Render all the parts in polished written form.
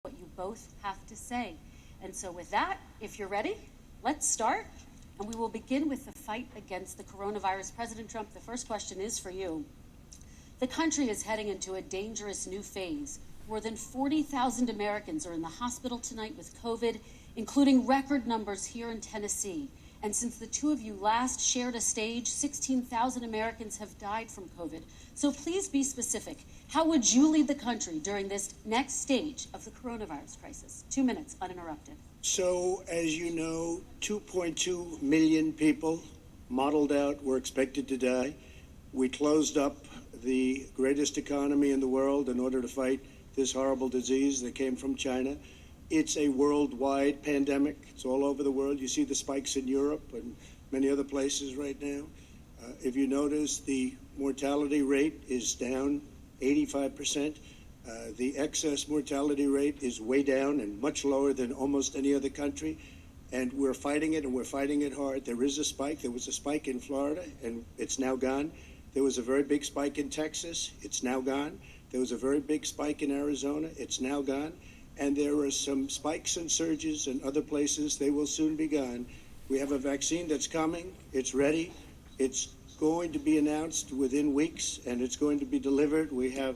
what you both have to say. And so with that, if you're ready, let's start. And we will begin with the fight against the coronavirus. President Trump, the first question is for you. The country is heading into a dangerous new phase. More than 40,000 Americans are in the hospital tonight with COVID, including record numbers here in Tennessee. And since the two of you last shared a stage, 16,000 Americans have died from COVID. So please be specific. How would you lead the country during this next stage of the coronavirus crisis? 2 minutes, uninterrupted. So, as you know, 2.2 million people modeled out were expected to die. We closed up the greatest economy in the world in order to fight this horrible disease that came from China. It's a worldwide pandemic. It's all over the world. You see the spikes in Europe and many other places right now. If you notice, the mortality rate is down 85%. The excess mortality rate is way down and much lower than almost any other country. And we're fighting it, and we're fighting it hard. There is a spike. There was a spike in Florida, and it's now gone. There was a very big spike in Texas. It's now gone. There was a very big spike in Arizona. It's now gone. And there are some spikes and surges in other places. They will soon be gone. We have a vaccine that's coming. It's ready. It's going to be announced within weeks, and it's going to be delivered. We have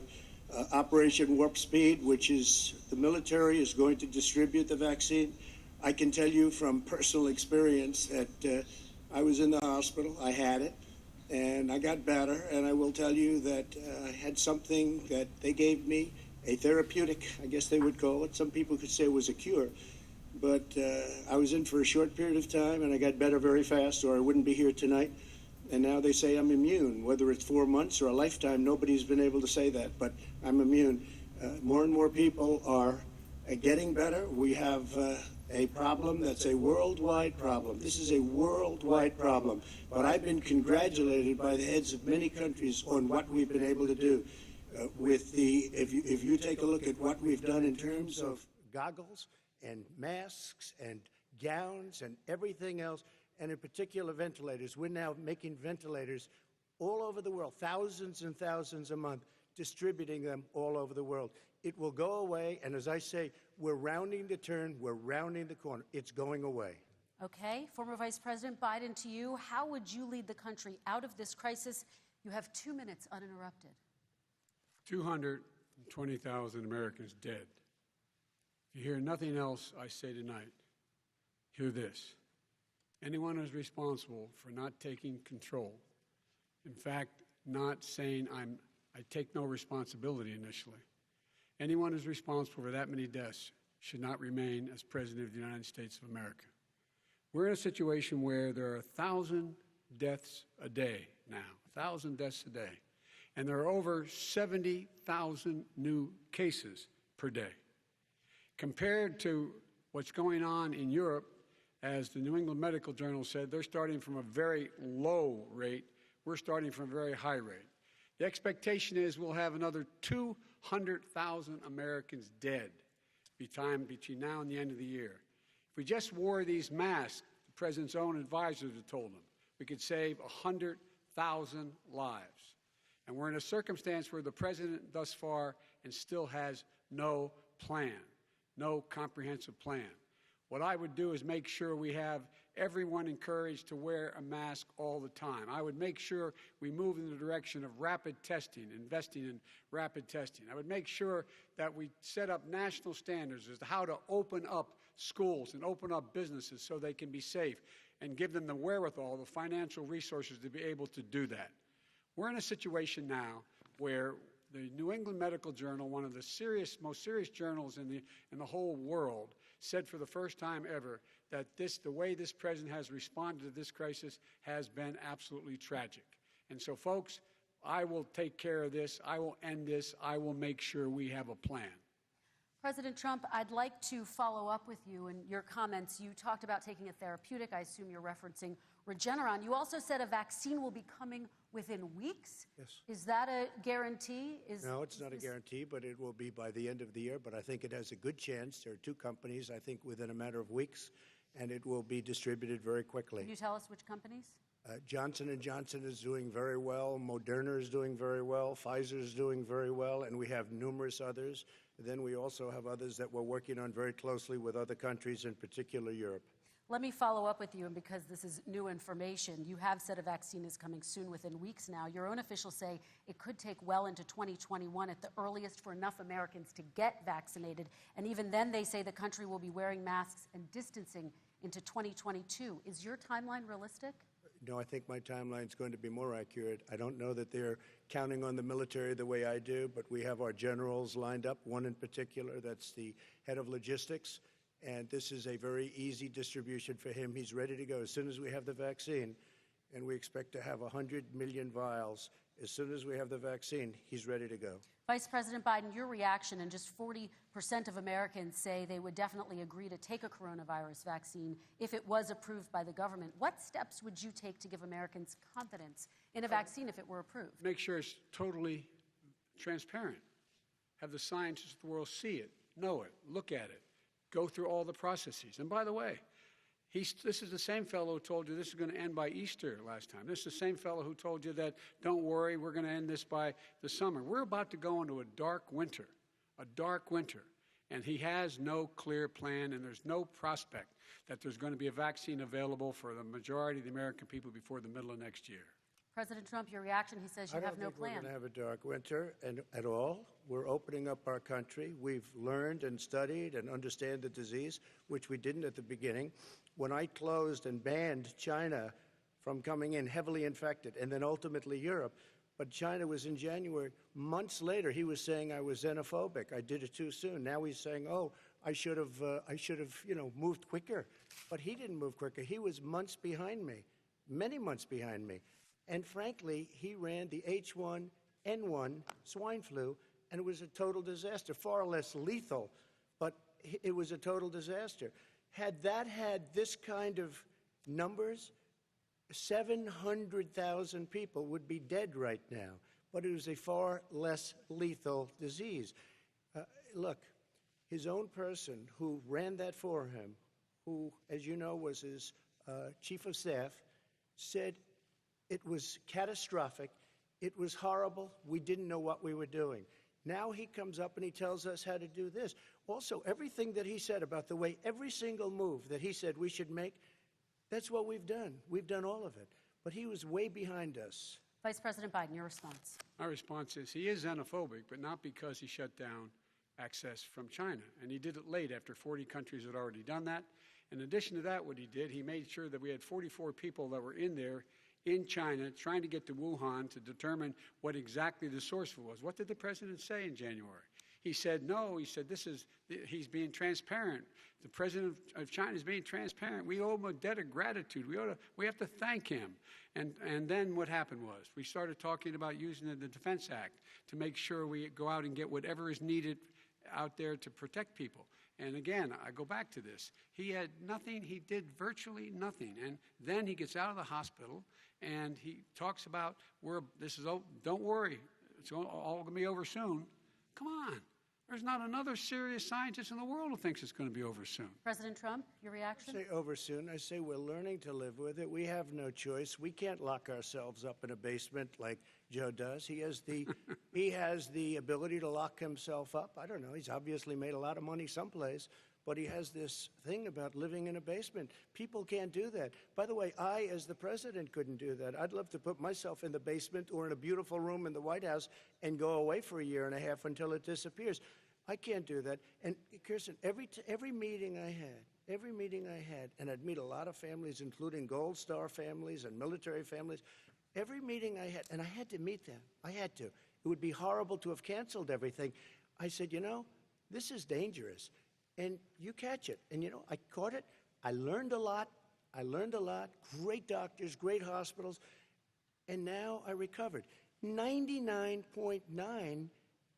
Operation Warp Speed, which is the military is going to distribute the vaccine. I can tell you from personal experience that I was in the hospital. I had it, and I got better. And I will tell you that I had something that they gave me, a therapeutic, I guess they would call it. Some people could say it was a cure. But I was in for a short period of time, and I got better very fast, or I wouldn't be here tonight. And now they say I'm immune. Whether it's 4 months or a lifetime, nobody's been able to say that, but I'm immune. More and more people are getting better. We have a problem that's a worldwide problem. This is a worldwide problem. But I've been congratulated by the heads of many countries on what we've been able to do. If you take a look at what we've done in terms of goggles and masks and gowns and everything else, and in particular ventilators. We're now making ventilators all over the world, thousands and thousands a month, distributing them all over the world. It will go away, and as I say, we're rounding the turn, we're rounding the corner. It's going away. Okay, former Vice President Biden, to you, how would you lead the country out of this crisis? You have 2 minutes uninterrupted. 220,000 Americans dead. If you hear nothing else I say tonight, hear this. Anyone who's responsible for not taking control, in fact, not saying I take no responsibility initially, anyone who's responsible for that many deaths should not remain as President of the United States of America. We're in a situation where there are 1,000 deaths a day now, 1,000 deaths a day, and there are over 70,000 new cases per day. Compared to what's going on in Europe, as the New England Medical Journal said, they're starting from a very low rate. We're starting from a very high rate. The expectation is we'll have another 200,000 Americans dead between now and the end of the year. If we just wore these masks, the President's own advisors have told him, we could save 100,000 lives. And we're in a circumstance where the President thus far and still has no plan, no comprehensive plan. What I would do is make sure we have everyone encouraged to wear a mask all the time. I would make sure we move in the direction of rapid testing, investing in rapid testing. I would make sure that we set up national standards as to how to open up schools and open up businesses so they can be safe and give them the wherewithal, the financial resources to be able to do that. We're in a situation now where the New England Medical Journal, one of the most serious journals in the whole world, said for the first time ever that the way this president has responded to this crisis has been absolutely tragic. And so, folks, I will take care of this. I will end this. I will make sure we have a plan. President Trump, I'd like to follow up with you in your comments. You talked about taking a therapeutic. I assume you're referencing Regeneron. You also said a vaccine will be coming within weeks. Yes. Is that a guarantee? No, it's not a guarantee, but it will be by the end of the year. But I think it has a good chance. There are two companies, I think, within a matter of weeks, and it will be distributed very quickly. Can you tell us which companies? Johnson & Johnson is doing very well. Moderna is doing very well. Pfizer is doing very well. And we have numerous others. Then we also have others that we're working on very closely with other countries, in particular Europe. Let me follow up with you, and because this is new information, you have said a vaccine is coming soon, within weeks now. Your own officials say it could take well into 2021 at the earliest for enough Americans to get vaccinated. And even then, they say the country will be wearing masks and distancing into 2022. Is your timeline realistic? No, I think my timeline is going to be more accurate. I don't know that they're counting on the military the way I do, but we have our generals lined up, one in particular, that's the head of logistics. And this is a very easy distribution for him. He's ready to go as soon as we have the vaccine. And we expect to have 100 million vials. As soon as we have the vaccine, he's ready to go. Vice President Biden, your reaction, and just 40% of Americans say they would definitely agree to take a coronavirus vaccine if it was approved by the government. What steps would you take to give Americans confidence in a vaccine if it were approved? Make sure it's totally transparent. Have the scientists of the world see it, know it, look at it. Go through all the processes. And by the way, this is the same fellow who told you this is going to end by Easter last time. This is the same fellow who told you that, don't worry, we're going to end this by the summer. We're about to go into a dark winter. And he has no clear plan, and there's no prospect that there's going to be a vaccine available for the majority of the American people before the middle of next year. President Trump, your reaction, he says you have no plan. I don't think we're going to have a dark winter at all. We're opening up our country. We've learned and studied and understand the disease, which we didn't at the beginning. When I closed and banned China from coming in heavily infected, and then ultimately Europe, but China was in January. Months later, he was saying I was xenophobic. I did it too soon. Now he's saying, oh, I should have, moved quicker. But he didn't move quicker. He was months behind me, many months behind me. And frankly, he ran the H1N1 swine flu, and it was a total disaster, far less lethal, but it was a total disaster. Had that had this kind of numbers, 700,000 people would be dead right now, but it was a far less lethal disease. Look, his own person who ran that for him, who, as you know, was his chief of staff, said it was catastrophic, it was horrible, we didn't know what we were doing. Now he comes up and he tells us how to do this. Also, everything that he said about the way every single move that he said we should make, that's what we've done. We've done all of it. But he was way behind us. Vice President Biden, your response. My response is he is xenophobic, but not because he shut down access from China. And he did it late after 40 countries had already done that. In addition to that, what he did, he made sure that we had 44 people that were in there in China trying to get to Wuhan to determine what exactly the source was. What did the president say in January? He said, no, he said, he's being transparent. The president of China is being transparent. We owe him a debt of gratitude. We have to thank him. And then what happened was we started talking about using the Defense Act to make sure we go out and get whatever is needed out there to protect people. And again, I go back to this. He had nothing. He did virtually nothing. And then he gets out of the hospital and he talks about, don't worry, it's all going to be over soon. Come on. There's not another serious scientist in the world who thinks it's going to be over soon. President Trump, your reaction? I say over soon. I say we're learning to live with it. We have no choice. We can't lock ourselves up in a basement like Joe does. He has the ability to lock himself up. I don't know. He's obviously made a lot of money someplace, but he has this thing about living in a basement. People can't do that. By the way, I, as the president, couldn't do that. I'd love to put myself in the basement or in a beautiful room in the White House and go away for a year and a half until it disappears. I can't do that. And Kirsten, every meeting I had, and I'd meet a lot of families, including Gold Star families and military families, every meeting I had, and I had to meet them. I had to. It would be horrible to have canceled everything. I said, this is dangerous. And you catch it. And, I caught it. I learned a lot. Great doctors, great hospitals. And now I recovered. 99.9%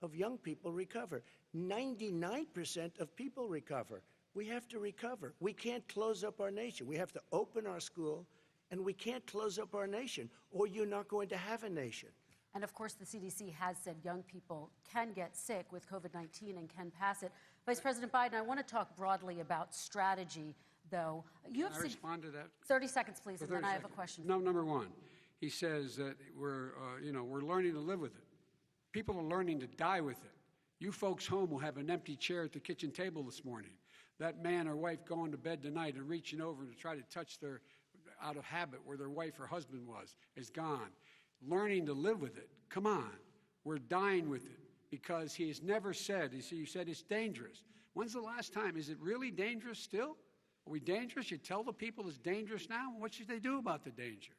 of young people recover. 99% of people recover. We have to recover. We can't close up our nation. We have to open our school, and we can't close up our nation, or you're not going to have a nation. And of course, the CDC has said young people can get sick with COVID-19 and can pass it. Vice President Biden, I want to talk broadly about strategy, though. Can I respond to that? 30 seconds, please, and then I have a question. No, number one, he says that we're learning to live with it. People are learning to die with it. You folks home will have an empty chair at the kitchen table this morning. That man or wife going to bed tonight and reaching over to try to touch their, out of habit, where their wife or husband was, is gone. Learning to live with it. Come on. We're dying with it because he has never said, you said it's dangerous. When's the last time? Is it really dangerous still? Are we dangerous? You tell the people it's dangerous now? What should they do about the danger?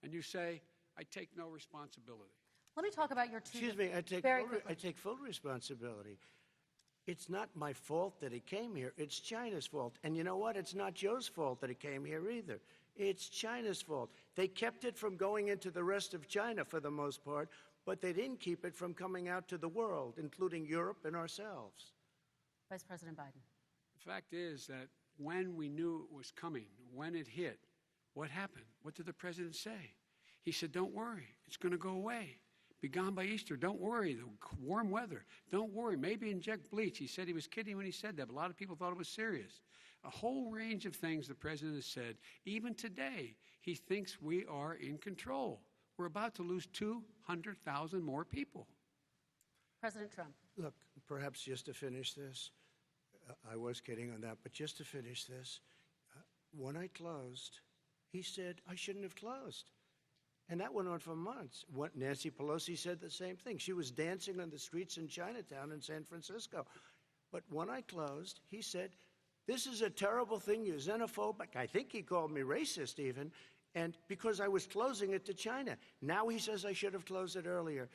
And you say, I take no responsibility. Let me talk about your two. Excuse me, I take full responsibility. It's not my fault that he came here. It's China's fault. And you know what? It's not Joe's fault that he came here either. It's China's fault. They kept it from going into the rest of China for the most part, but they didn't keep it from coming out to the world, including Europe and ourselves. Vice President Biden. The fact is that when we knew it was coming, when it hit, what happened? What did the president say? He said, don't worry, it's going to go away. Be gone by Easter. Don't worry, the warm weather. Don't worry, maybe inject bleach. He said he was kidding when he said that, but a lot of people thought it was serious. A whole range of things the president has said. Even today, he thinks we are in control. We're about to lose 200,000 more people. President Trump. Look, perhaps just to finish this, I was kidding on that, but just to finish this, when I closed, he said I shouldn't have closed. And that went on for months. Nancy Pelosi said the same thing. She was dancing on the streets in Chinatown in San Francisco. But when I closed, he said, this is a terrible thing, you're xenophobic. I think he called me racist even, and because I was closing it to China. Now he says I should have closed it earlier.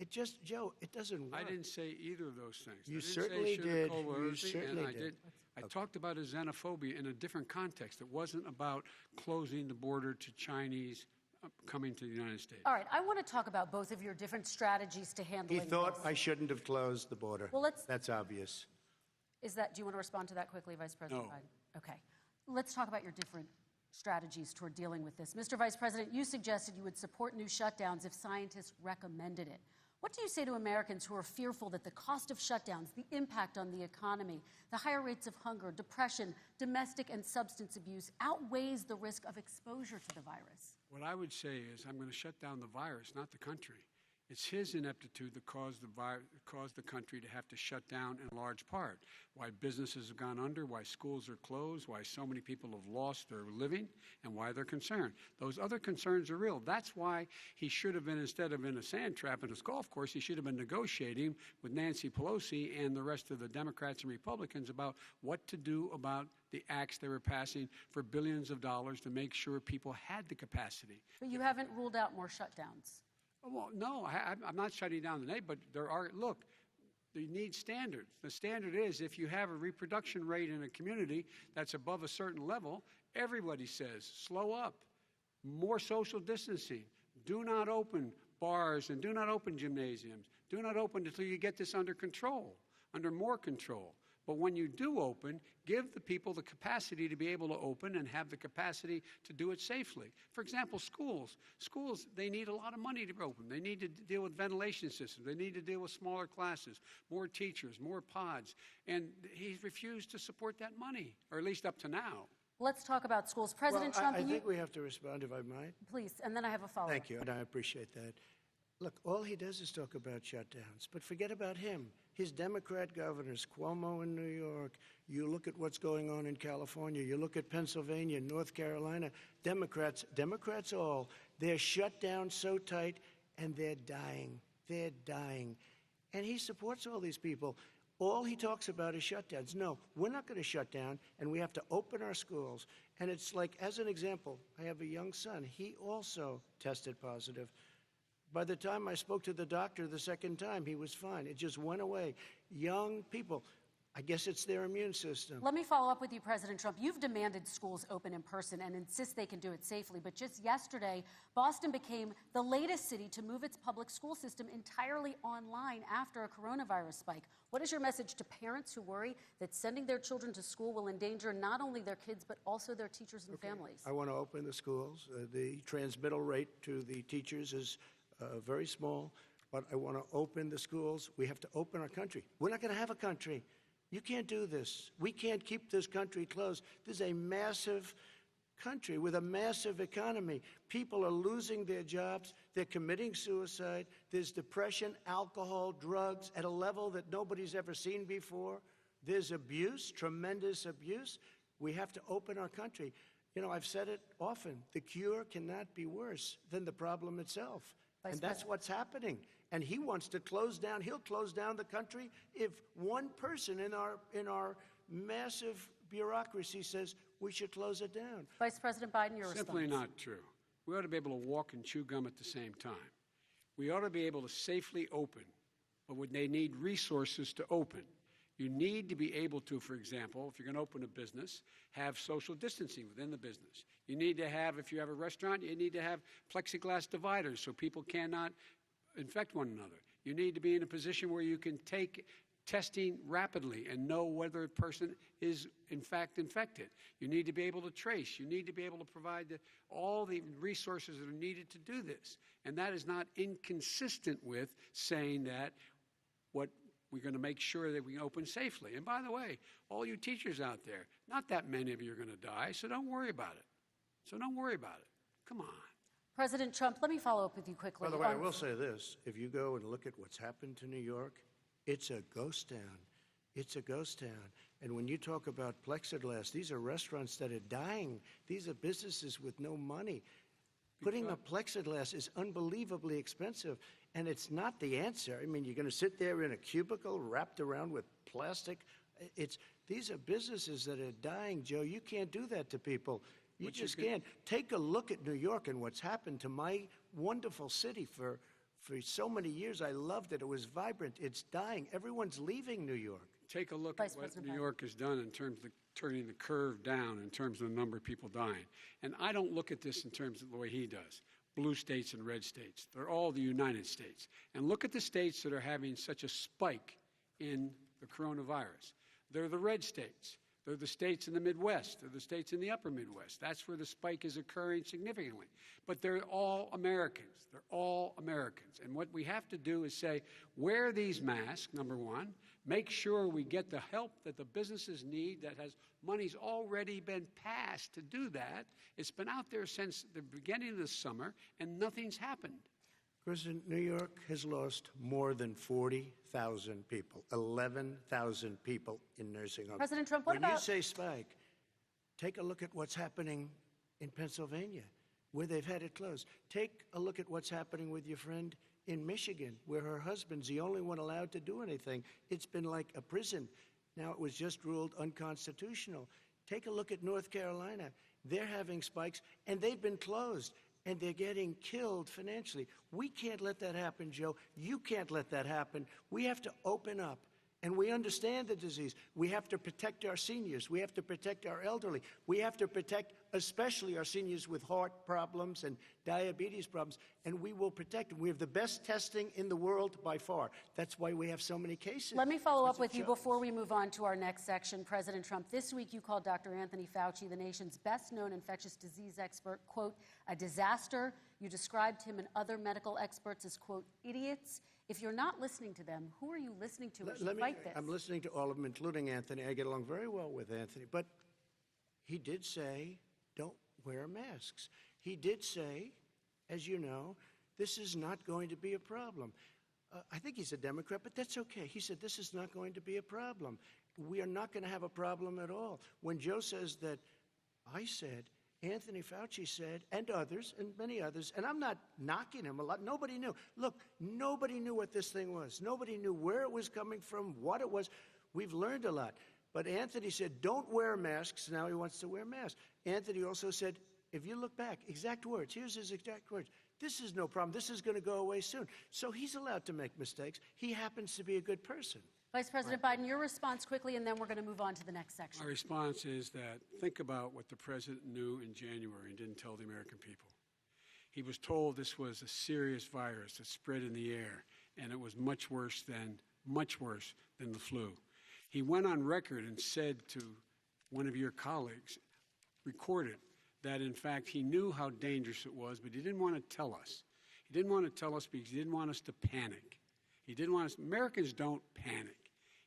It just, Joe, it doesn't work. I didn't say either of those things. You certainly did. You certainly did. I talked about his xenophobia in a different context. It wasn't about closing the border to Chinese coming to the United States. All right, I want to talk about both of your different strategies to handling He thought this. I shouldn't have closed the border. Well, that's obvious. Do you want to respond to that quickly, Vice President No. Biden? Okay. Let's talk about your different strategies toward dealing with this. Mr. Vice President, you suggested you would support new shutdowns if scientists recommended it. What do you say to Americans who are fearful that the cost of shutdowns, the impact on the economy, the higher rates of hunger, depression, domestic and substance abuse outweighs the risk of exposure to the virus? What I would say is I'm going to shut down the virus, not the country. It's his ineptitude that caused the country to have to shut down in large part. Why businesses have gone under, why schools are closed, why so many people have lost their living, and why they're concerned. Those other concerns are real. That's why he should have been, instead of in a sand trap in his golf course, he should have been negotiating with Nancy Pelosi and the rest of the Democrats and Republicans about what to do about the acts they were passing for billions of dollars to make sure people had the capacity. But you haven't ruled out more shutdowns. Well, no, I'm not shutting down the name, but there are, look, you need standards. The standard is if you have a reproduction rate in a community that's above a certain level, everybody says, slow up, more social distancing, do not open bars and do not open gymnasiums, do not open until you get this under control, under more control. But when you do open, give the people the capacity to be able to open and have the capacity to do it safely. For example, schools. Schools, they need a lot of money to open. They need to deal with ventilation systems. They need to deal with smaller classes, more teachers, more pods. And he's refused to support that money, or at least up to now. Let's talk about schools. President Trump, I think we have to respond, if I might. Please, and then I have a follow-up. Thank you, and I appreciate that. Look, all he does is talk about shutdowns, but forget about him. His Democrat governors, Cuomo in New York, you look at what's going on in California, you look at Pennsylvania, North Carolina, Democrats all, they're shut down so tight and they're dying. They're dying. And he supports all these people. All he talks about is shutdowns. No, we're not going to shut down, and we have to open our schools. And it's like, as an example, I have a young son. He also tested positive. By the time I spoke to the doctor the second time, he was fine. It just went away. Young people, I guess it's their immune system. Let me follow up with you, President Trump. You've demanded schools open in person and insist they can do it safely. But just yesterday, Boston became the latest city to move its public school system entirely online after a coronavirus spike. What is your message to parents who worry that sending their children to school will endanger not only their kids, but also their teachers and families? I want to open the schools. The transmittal rate to the teachers is very small, but I want to open the schools. We have to open our country. We're not going to have a country. You can't do this. We can't keep this country closed. This is a massive country with a massive economy. People are losing their jobs. They're committing suicide. There's depression, alcohol, drugs at a level that nobody's ever seen before. There's abuse, tremendous abuse. We have to open our country. You know, I've said it often, the cure cannot be worse than the problem itself. And that's what's happening. And he wants to close down, he'll close down the country if one person in our massive bureaucracy says we should close it down. Vice President Biden, your response. Simply not true. We ought to be able to walk and chew gum at the same time. We ought to be able to safely open, but would they need resources to open? You need to be able to, for example, if you're going to open a business, have social distancing within the business. You need to have, if you have a restaurant, you need to have plexiglass dividers so people cannot infect one another. You need to be in a position where you can take testing rapidly and know whether a person is in fact infected. You need to be able to trace. You need to be able to provide all the resources that are needed to do this. And that is not inconsistent with saying that we're going to make sure that we can open safely. And by the way, all you teachers out there, not that many of you are going to die, so don't worry about it. Come on. President Trump, let me follow up with you quickly. By the way, I will say this. If you go and look at what's happened to New York, it's a ghost town. It's a ghost town. And when you talk about plexiglass, these are restaurants that are dying. These are businesses with no money. Putting up plexiglass is unbelievably expensive, and it's not the answer. I mean, you're going to sit there in a cubicle wrapped around with plastic. These are businesses that are dying, Joe. You can't do that to people. You just can't. Take a look at New York and what's happened to my wonderful city for so many years. I loved it. It was vibrant. It's dying. Everyone's leaving New York. Take a look at what New York has done in terms of turning the curve down in terms of the number of people dying. And I don't look at this in terms of the way he does. Blue states and red states. They're all the United States. And look at the states that are having such a spike in the coronavirus. They're the red states. They're the states in the Midwest. They're the states in the upper Midwest. That's where the spike is occurring significantly. But they're all Americans. They're all Americans. And what we have to do is say, wear these masks, number one. Make sure we get the help that the businesses need that has money's already been passed to do that. It's been out there since the beginning of the summer, and nothing's happened. President, New York has lost more than 40,000 people, 11,000 people in nursing homes. President Trump, what when you say spike, take a look at what's happening in Pennsylvania, where they've had it closed. Take a look at what's happening with your friend in Michigan, where her husband's the only one allowed to do anything. It's been like a prison. Now it was just ruled unconstitutional. Take a look at North Carolina. They're having spikes, and they've been closed. And they're getting killed financially. We can't let that happen, Joe. You can't let that happen. We have to open up. And we understand the disease. We have to protect our seniors. We have to protect our elderly. We have to protect especially our seniors with heart problems and diabetes problems. And we will protect them. We have the best testing in the world by far. That's why we have so many cases. Let me follow up with you before we move on to our next section. President Trump, this week you called Dr. Anthony Fauci, the nation's best-known infectious disease expert, quote, a disaster. You described him and other medical experts as, quote, idiots. If you're not listening to them, who are you listening to as you fight this? I'm listening to all of them, including Anthony. I get along very well with Anthony. But he did say, don't wear masks. He did say, as you know, this is not going to be a problem. I think he's a Democrat, but that's okay. He said, this is not going to be a problem. We are not going to have a problem at all. When Joe says that, I said, Anthony Fauci said, and others, and many others, and I'm not knocking him a lot. Nobody knew. Look, nobody knew what this thing was. Nobody knew where it was coming from, what it was. We've learned a lot. But Anthony said, don't wear masks. Now he wants to wear masks. Anthony also said, if you look back, exact words, here's his exact words. This is no problem. This is going to go away soon. So he's allowed to make mistakes. He happens to be a good person. Vice President Biden, your response quickly, and then we're going to move on to the next section. My response is that think about what the president knew in January and didn't tell the American people. He was told this was a serious virus that spread in the air, and it was much worse than the flu. He went on record and said to one of your colleagues, recorded, that in fact he knew how dangerous it was, but he didn't want to tell us. He didn't want to tell us because he didn't want us to panic. He didn't want us. Americans don't panic.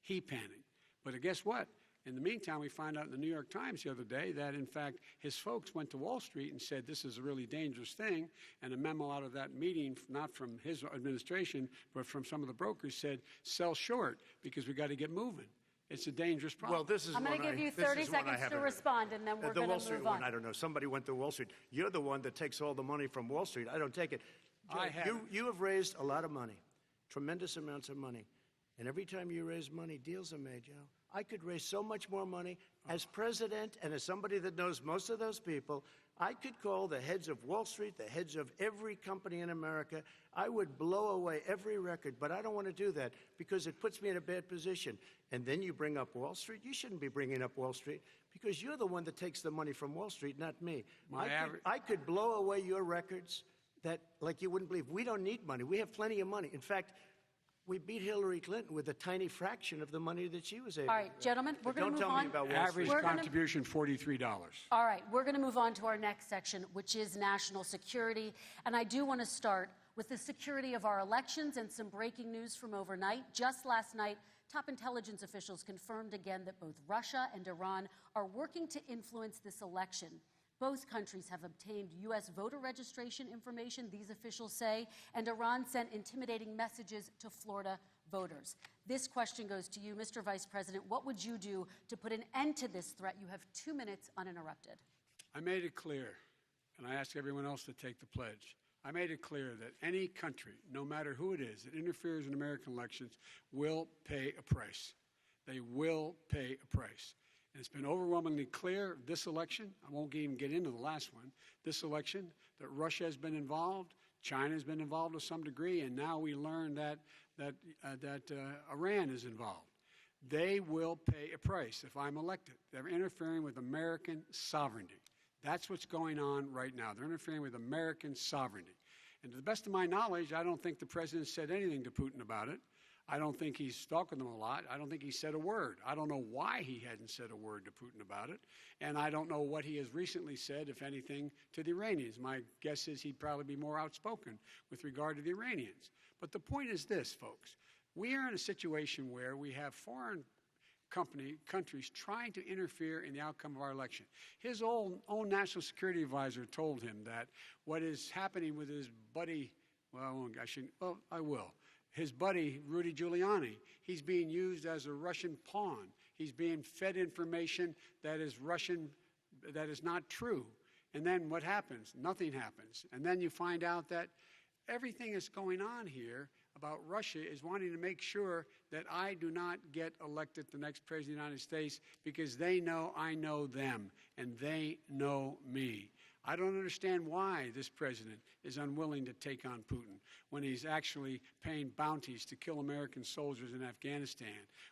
He panicked. But guess what? In the meantime, we find out in the New York Times the other day that, in fact, his folks went to Wall Street and said this is a really dangerous thing, and a memo out of that meeting, not from his administration, but from some of the brokers, said sell short because we got to get moving. It's a dangerous problem. Well, this is I'm going to give you 30 seconds to respond, and then we're the going Wall to Street move one, on. I don't know. Somebody went to Wall Street. You're the one that takes all the money from Wall Street. I don't take it. I haven't. You have raised a lot of money, tremendous amounts of money. And every time you raise money, deals are made, Joe. I could raise so much more money. As president and as somebody that knows most of those people, I could call the heads of Wall Street, the heads of every company in America. I would blow away every record, but I don't want to do that because it puts me in a bad position. And then you bring up Wall Street. You shouldn't be bringing up Wall Street because you're the one that takes the money from Wall Street, not me. I could blow away your records that, like you wouldn't believe. We don't need money. We have plenty of money. In fact, we beat Hillary Clinton with a tiny fraction of the money that she was able to. All right, gentlemen, we're going to move on. Don't tell me about Wall Street. Average contribution, $43. All right, we're going to move on to our next section, which is national security. And I do want to start with the security of our elections and some breaking news from overnight. Just last night, top intelligence officials confirmed again that both Russia and Iran are working to influence this election. Both countries have obtained U.S. voter registration information, these officials say, and Iran sent intimidating messages to Florida voters. This question goes to you, Mr. Vice President. What would you do to put an end to this threat? You have 2 minutes uninterrupted. I made it clear, and I ask everyone else to take the pledge. I made it clear that any country, no matter who it is, that interferes in American elections will pay a price. They will pay a price. And it's been overwhelmingly clear this election, I won't even get into the last one, this election, that Russia has been involved, China has been involved to some degree, and now we learn that Iran is involved. They will pay a price if I'm elected. They're interfering with American sovereignty. That's what's going on right now. They're interfering with American sovereignty. And to the best of my knowledge, I don't think the president said anything to Putin about it. I don't think he's talking to them a lot. I don't think he said a word. I don't know why he hadn't said a word to Putin about it. And I don't know what he has recently said, if anything, to the Iranians. My guess is he'd probably be more outspoken with regard to the Iranians. But the point is this, folks. We are in a situation where we have foreign countries trying to interfere in the outcome of our election. His own national security advisor told him that what is happening with his buddy, I will. His buddy, Rudy Giuliani, he's being used as a Russian pawn. He's being fed information that is Russian, that is not true. And then what happens? Nothing happens. And then you find out that everything that's going on here about Russia is wanting to make sure that I do not get elected the next president of the United States because they know I know them and they know me. I don't understand why this president is unwilling to take on Putin when he's actually paying bounties to kill American soldiers in Afghanistan,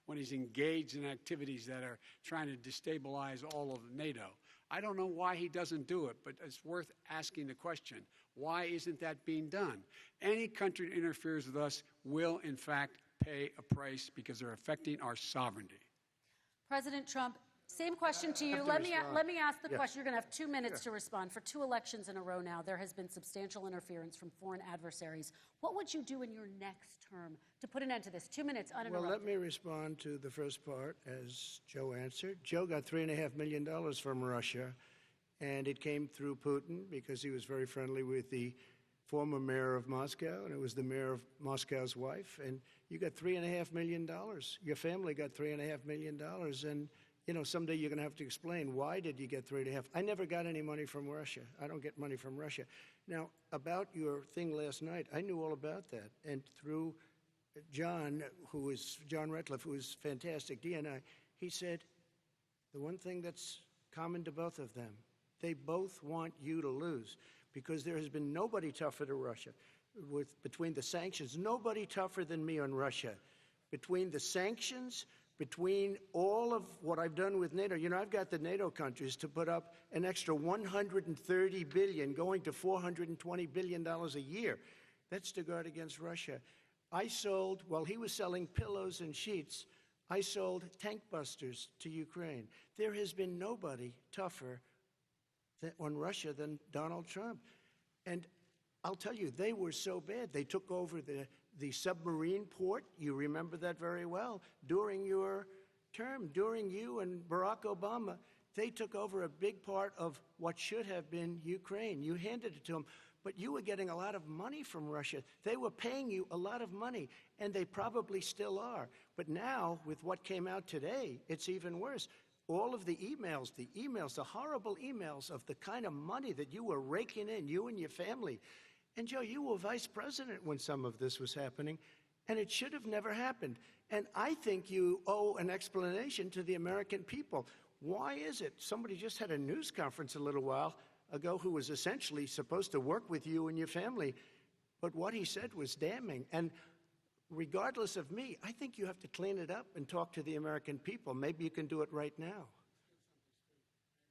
when he's engaged in activities that are trying to destabilize all of NATO. I don't know why he doesn't do it, but it's worth asking the question, why isn't that being done? Any country that interferes with us will, in fact, pay a price because they're affecting our sovereignty. President Trump, same question to you. Let me ask the question. You're going to have 2 minutes to respond. For 2 elections in a row now, there has been substantial interference from foreign adversaries. What would you do in your next term to put an end to this? 2 minutes uninterrupted. Well, let me respond to the first part, as Joe answered. Joe got $3.5 million from Russia, and it came through Putin because he was very friendly with the former mayor of Moscow, and it was the mayor of Moscow's wife. And you got $3.5 million. Your family got $3.5 million, and you know, someday you're going to have to explain, why did you get 3.5? I never got any money from Russia. I don't get money from Russia. Now, about your thing last night, I knew all about that. And through John Ratcliffe, who is fantastic, DNI, he said, the one thing that's common to both of them, they both want you to lose because there has been nobody tougher to Russia. Between the sanctions, nobody tougher than me on Russia. Between the sanctions, between all of what I've done with NATO, you know, I've got the NATO countries to put up an extra $130 billion, going to $420 billion a year. That's to guard against Russia. I sold, while he was selling pillows and sheets, I sold tank busters to Ukraine. There has been nobody tougher on Russia than Donald Trump. And I'll tell you, they were so bad. They took over the submarine port. You remember that very well. During your term, during you and Barack Obama, they took over a big part of what should have been Ukraine. You handed it to them, but you were getting a lot of money from Russia. They were paying you a lot of money, and they probably still are. But now, with what came out today, it's even worse. All of the emails, the horrible emails of the kind of money that you were raking in, you and your family. And Joe, you were vice president when some of this was happening, and it should have never happened. And I think you owe an explanation to the American people. Why is it? Somebody just had a news conference a little while ago who was essentially supposed to work with you and your family, but what he said was damning. And regardless of me, I think you have to clean it up and talk to the American people. Maybe you can do it right now.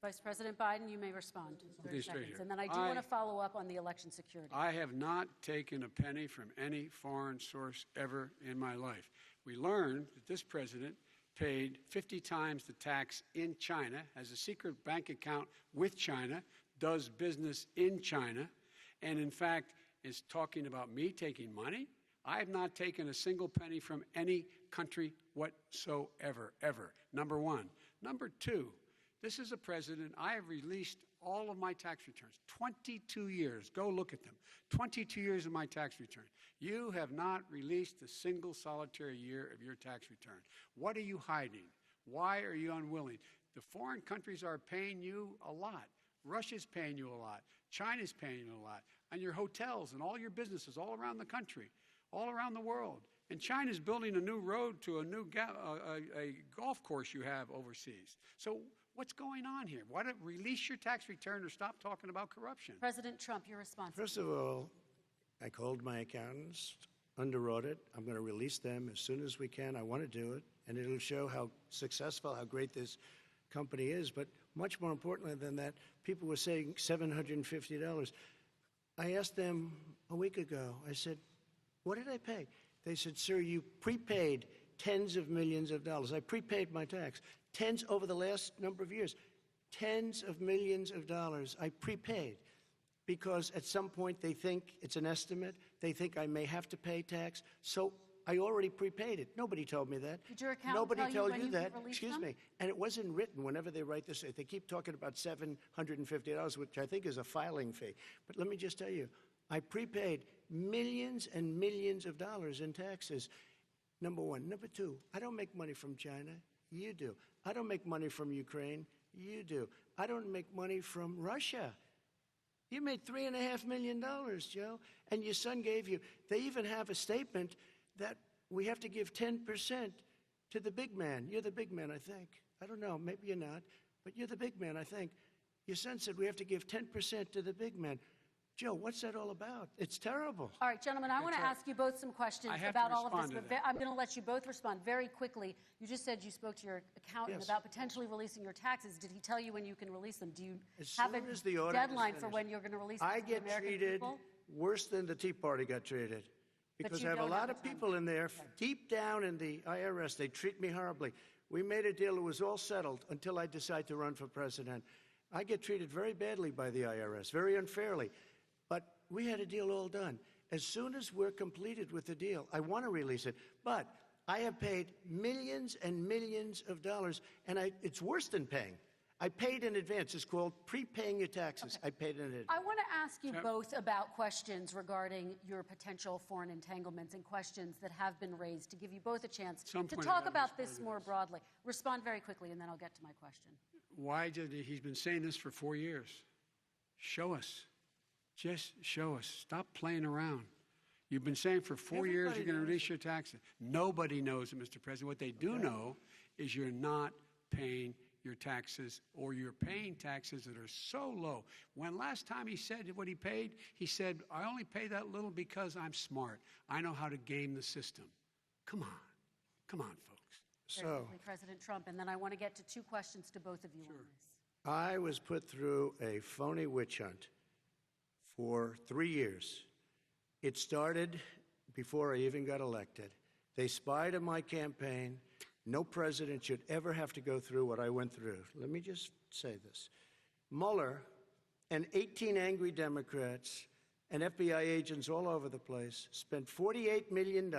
Vice President Biden, you may respond. 30 straight seconds. here. And then I do want to follow up on the election security. I have not taken a penny from any foreign source ever in my life. We learned that this president paid 50 times the tax in China, has a secret bank account with China, does business in China, and in fact is talking about me taking money. I have not taken a single penny from any country whatsoever, ever. Number one. Number two, this is a president, I have released all of my tax returns, 22 years. Go look at them. 22 years of my tax return. You have not released a single solitary year of your tax return. What are you hiding? Why are you unwilling? The foreign countries are paying you a lot. Russia's paying you a lot. China's paying you a lot. And your hotels and all your businesses all around the country, all around the world. And China's building a new road to a new a golf course you have overseas. So what's going on here? Why don't release your tax return or stop talking about corruption? President Trump, your response. First of all, I called my accountants under audit. I'm going to release them as soon as we can. I want to do it, and it'll show how successful, how great this company is. But much more importantly than that, people were saying $750. I asked them a week ago, I said, what did I pay? They said, sir, you prepaid tens of millions of dollars. I prepaid my tax. Tens over the last number of years. Tens of millions of dollars I prepaid because at some point they think it's an estimate. They think I may have to pay tax. So I already prepaid it. Nobody told me that. Did your accountant Nobody tell you told when you you that. could release Excuse them? me. And it wasn't written whenever they write this. They keep talking about $750, which I think is a filing fee. But let me just tell you, I prepaid millions and millions of dollars in taxes. Number one. Number two, I don't make money from China. You do. I don't make money from Ukraine. You do. I don't make money from Russia. You made $3.5 million, Joe, and your son gave you. They even have a statement that we have to give 10% to the big man. You're the big man, I think. I don't know. Maybe you're not, but you're the big man, I think. Your son said we have to give 10% to the big man. Joe, what's that all about? It's terrible. All right, gentlemen, I want to ask you both some questions I have about to all of this, respond to but that. I'm going to let you both respond very quickly. You just said you spoke to your accountant Yes. about potentially releasing your taxes. Did he tell you when you can release them? Do you As have soon a as the audit is deadline for finished. when you're going to release them I to the get American treated people? worse than the Tea Party got treated. Because you I have a don't lot have of a time. people in there, deep down in the IRS, they treat me horribly. We made a deal, it was all settled until I decide to run for president. I get treated very badly by the IRS, very unfairly. But we had a deal all done. As soon as we're completed with the deal, I want to release it. But I have paid millions and millions of dollars, and it's worse than paying. I paid in advance. It's called prepaying your taxes. I paid in advance. I want to ask you both about questions regarding your potential foreign entanglements and questions that have been raised to give you both a chance Some to point talk I'll about respond this to more this. broadly. Respond very quickly, and then I'll get to my question. Why did he's been saying this for 4 years? Show us. Just show us. Stop playing around. You've been saying for 4 years Everybody you're going to knows release your taxes. Nobody knows it, Mr. President. What they do know is you're not paying your taxes, or you're paying taxes that are so low. When last time he said what he paid, he said, I only pay that little because I'm smart. I know how to game the system. Come on. Come on, folks. Very So quickly, President Trump, and then I want to get to two questions to both of you on this. I was put through a phony witch hunt for 3 years. It started before I even got elected. They spied on my campaign. No president should ever have to go through what I went through. Let me just say this. Mueller and 18 angry Democrats and FBI agents all over the place spent $48 million.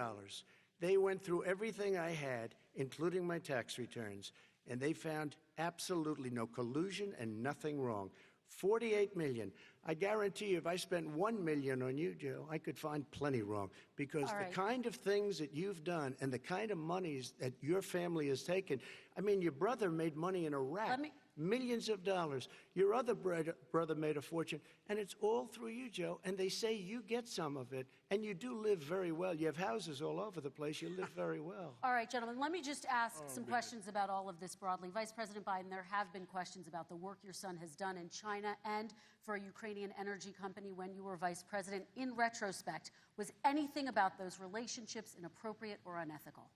They went through everything I had including my tax returns, and they found absolutely no collusion and nothing wrong. 48 million. I guarantee you, if I spent 1 million on you, Joe, I could find plenty wrong. Because All right. the kind of things that you've done and the kind of monies that your family has taken, I mean, your brother made money in Iraq. Millions of dollars. Your other brother made a fortune, and it's all through you, Joe. And they say you get some of it, and you do live very well. You have houses all over the place. You live very well. All right, gentlemen, let me just ask some questions about all of this broadly. Vice President Biden, there have been questions about the work your son has done in China and for a Ukrainian energy company when you were vice president. In retrospect, was anything about those relationships inappropriate or unethical?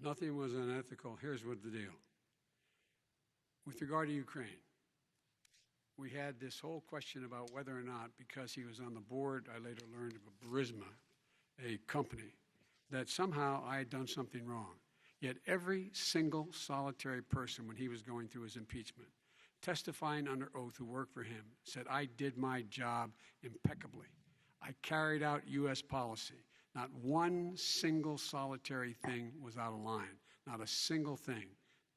Nothing was unethical. Here's what the deal. With regard to Ukraine, we had this whole question about whether or not, because he was on the board, I later learned of a Burisma, a company, that somehow I had done something wrong. Yet every single solitary person, when he was going through his impeachment, testifying under oath who worked for him, said, I did my job impeccably. I carried out U.S. policy. Not one single solitary thing was out of line. Not a single thing,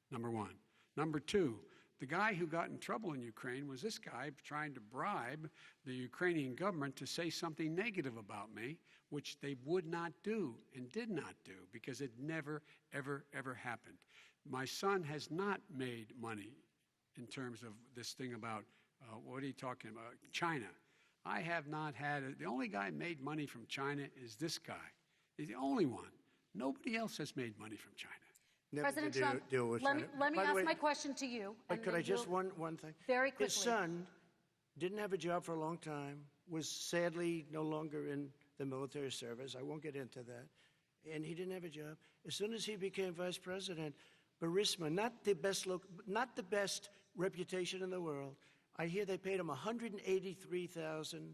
number one. Number two, the guy who got in trouble in Ukraine was this guy trying to bribe the Ukrainian government to say something negative about me, which they would not do and did not do because it never, ever, ever happened. My son has not made money in terms of this thing about, what are you talking about, China. I have not had it. The only guy made money from China is this guy. He's the only one. Nobody else has made money from China. President Trump, let me ask my question to you. But could I just, one thing? Very quickly. His son didn't have a job for a long time, was sadly no longer in the military service. I won't get into that. And he didn't have a job. As soon as he became vice president, Burisma, not the best reputation in the world, I hear they paid him $183,000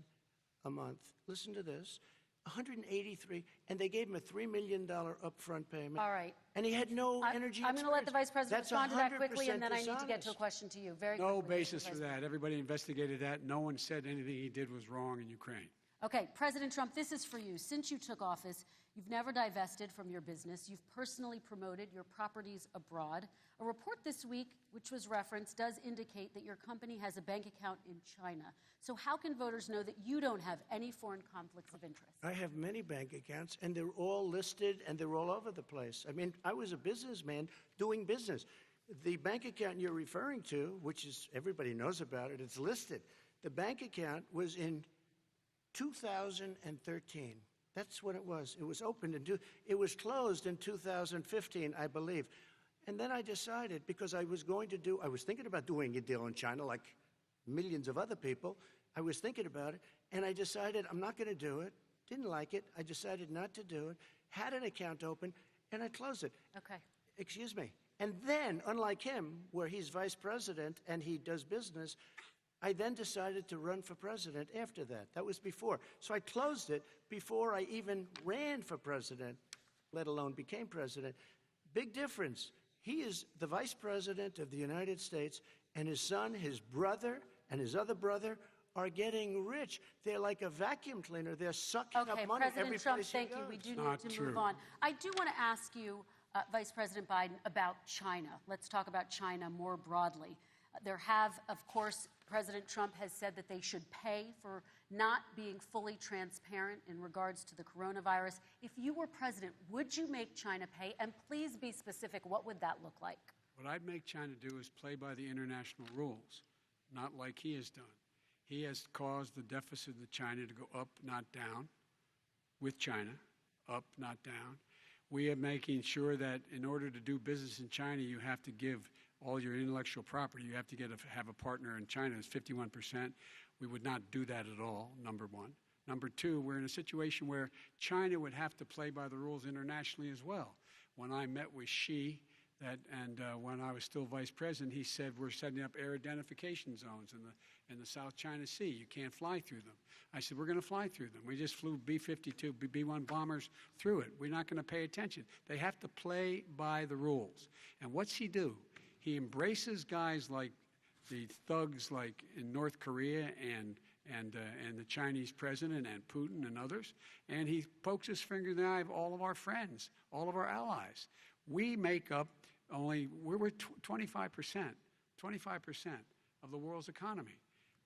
a month. Listen to this. 183, and they gave him a $3 million upfront payment. All right. And he had no energy I'm going to let the Vice President That's respond to that quickly, and then I need to dishonest. get to a question to you. Very quickly. No basis for that. Everybody investigated that. No one said anything he did was wrong in Ukraine. Okay, President Trump, this is for you. Since you took office, you've never divested from your business. You've personally promoted your properties abroad. A report this week, which was referenced, does indicate that your company has a bank account in China. So how can voters know that you don't have any foreign conflicts of interest? I have many bank accounts, and they're all listed, and they're all over the place. I mean, I was a businessman doing business. The bank account you're referring to, which is, everybody knows about it, it's listed. The bank account was in 2013. That's when it was. It was opened it was closed in 2015, I believe. And then I decided, because I was thinking about doing a deal in China like millions of other people. I was thinking about it, and I decided I'm not going to do it. Didn't like it. I decided not to do it. Had an account open, and I closed it. Okay. Excuse me. And then, unlike him, where he's vice president and he does business, I then decided to run for president after that. That was before. So I closed it before I even ran for president, let alone became president. Big difference. He is the vice president of the United States, and his son, his brother, and his other brother are getting rich. They're like a vacuum cleaner. They're sucking up money every President Trump, place he thank you. goes. We do need to move on. I do want to ask you, Vice President Biden, about China. Let's talk about China more broadly. There have, of course, President Trump has said that they should pay for not being fully transparent in regards to the coronavirus. If you were president, would you make China pay? And please be specific. What would that look like? What I'd make China do is play by the international rules, not like he has done. He has caused the deficit of China to go up, not down, with China, up, not down. We are making sure that in order to do business in China, you have to give all your intellectual property. You have to have a partner in China. It's 51%. We would not do that at all, number one. Number two, we're in a situation where China would have to play by the rules internationally as well. When I met with Xi, when I was still vice president, he said we're setting up air identification zones in the South China Sea. You can't fly through them. I said, we're going to fly through them. We just flew B-52, B-1 bombers through it. We're not going to pay attention. They have to play by the rules. And what's he do? He embraces guys like the thugs like in North Korea and the Chinese president and Putin and others, and he pokes his finger in the eye of all of our friends, all of our allies. We make up we're 25% of the world's economy.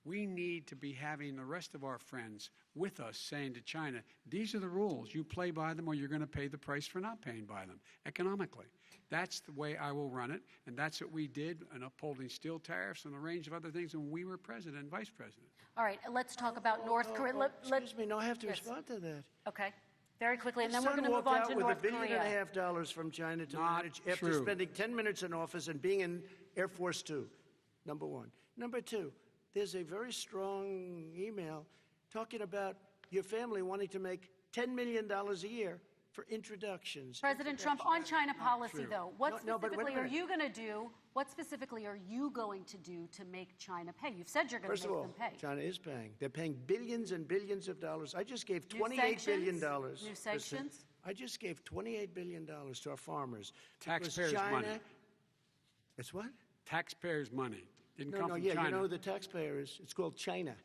We need to be having the rest of our friends with us saying to China, these are the rules. You play by them or you're going to pay the price for not paying by them economically. That's the way I will run it, and that's what we did in upholding steel tariffs and a range of other things when we were president and vice president. All right, let's talk about North Korea. Excuse me, no, I have to respond to that. Okay, very quickly, and then His we're son going to move on walked to out North with $1.5 Korea. billion from China to Not manage after true. spending 10 minutes in office and being in Air Force Two, number one. Number two, there's a very strong email talking about your family wanting to make $10 million a year for introductions. President Trump, on China policy, though, what No, but wait a specifically are minute. you going to do? What specifically are you going to do to make China pay? You've said you're going First to of make all, them pay. China is paying. They're paying billions and billions of dollars. I just gave New $28 billion. sanctions? New sanctions? I just gave $28 billion to our farmers. because Taxpayers' China, money. It's what? Taxpayers' money. Didn't come from Yeah, China. you know who the taxpayer is. It's called China.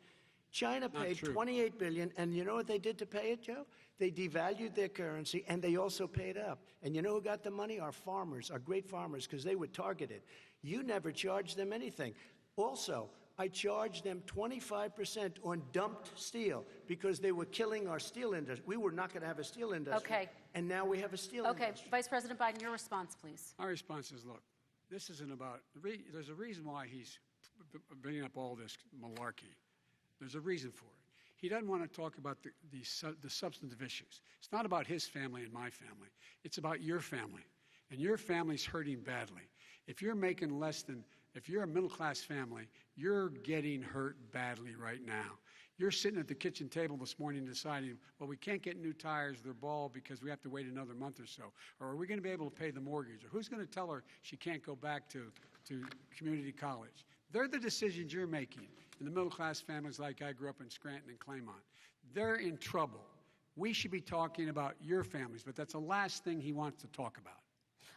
China paid true. $28 billion, and you know what they did to pay it, Joe? They devalued their currency, and they also paid up. And you know who got the money? Our farmers, our great farmers, because they were targeted. You never charged them anything. Also, I charged them 25% on dumped steel because they were killing our steel industry. We were not going to have a steel industry. Okay. And now we have a steel Okay, industry. Vice President Biden, your response, please. My response is, look, this isn't about, there's a reason why he's bringing up all this malarkey. There's a reason for it. He doesn't want to talk about the substantive issues. It's not about his family and my family. It's about your family. And your family's hurting badly. If you're making less than, if you're a middle-class family, you're getting hurt badly right now. You're sitting at the kitchen table this morning deciding, well, we can't get new tires, they're bald because we have to wait another month or so. Or are we going to be able to pay the mortgage? Or who's going to tell her she can't go back to community college? They're the decisions you're making in the middle-class families like I grew up in Scranton and Claymont. They're in trouble. We should be talking about your families, but that's the last thing he wants to talk about.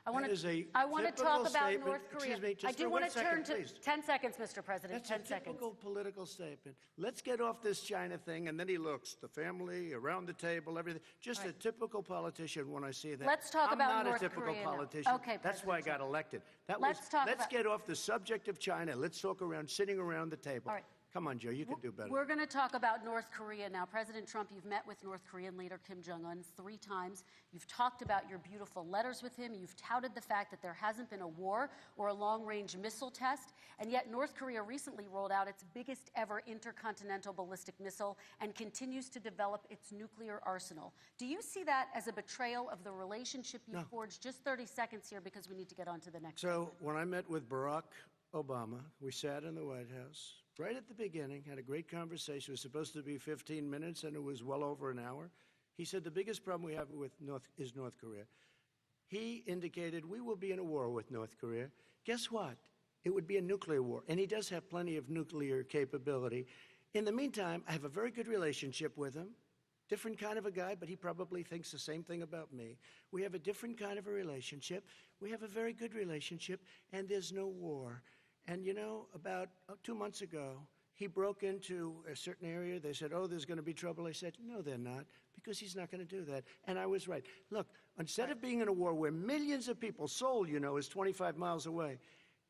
I want That is a to talk typical about statement. North Korea. Excuse me, just I do for want 1 to turn second, to please. 10 seconds, Mr. President. That's 10 a seconds. typical political statement. Let's get off this China thing, and then he looks, the family, around the table, everything. Just a typical politician when I see that. Let's talk about I'm not North a typical Korea now. politician. Okay, That's why I President got elected. Let's Get off the subject of China. Let's talk around sitting around the table. All right. Come on, Joe, you can do better. We're going to talk about North Korea now. President Trump, you've met with North Korean leader Kim Jong-un 3 times. You've talked about your beautiful letters with him. You've touted the fact that there hasn't been a war or a long-range missile test. And yet North Korea recently rolled out its biggest ever intercontinental ballistic missile and continues to develop its nuclear arsenal. Do you see that as a betrayal of the relationship you forged? Just 30 seconds here because we need to get on to the next So when I met with Barack Obama, we sat in the White House right at the beginning, had a great conversation. It was supposed to be 15 minutes, and it was well over an hour. He said the biggest problem we have with North Korea. He indicated we will be in a war with North Korea. Guess what? It would be a nuclear war, and he does have plenty of nuclear capability. In the meantime, I have a very good relationship with him. Different kind of a guy, but he probably thinks the same thing about me. We have a different kind of a relationship. We have a very good relationship, and there's no war. And you know, about 2 months ago, he broke into a certain area. They said, oh, there's going to be trouble. I said, no, they're not, because he's not going to do that. And I was right. Look, instead of being in a war where millions of people, Seoul, you know, is 25 miles away,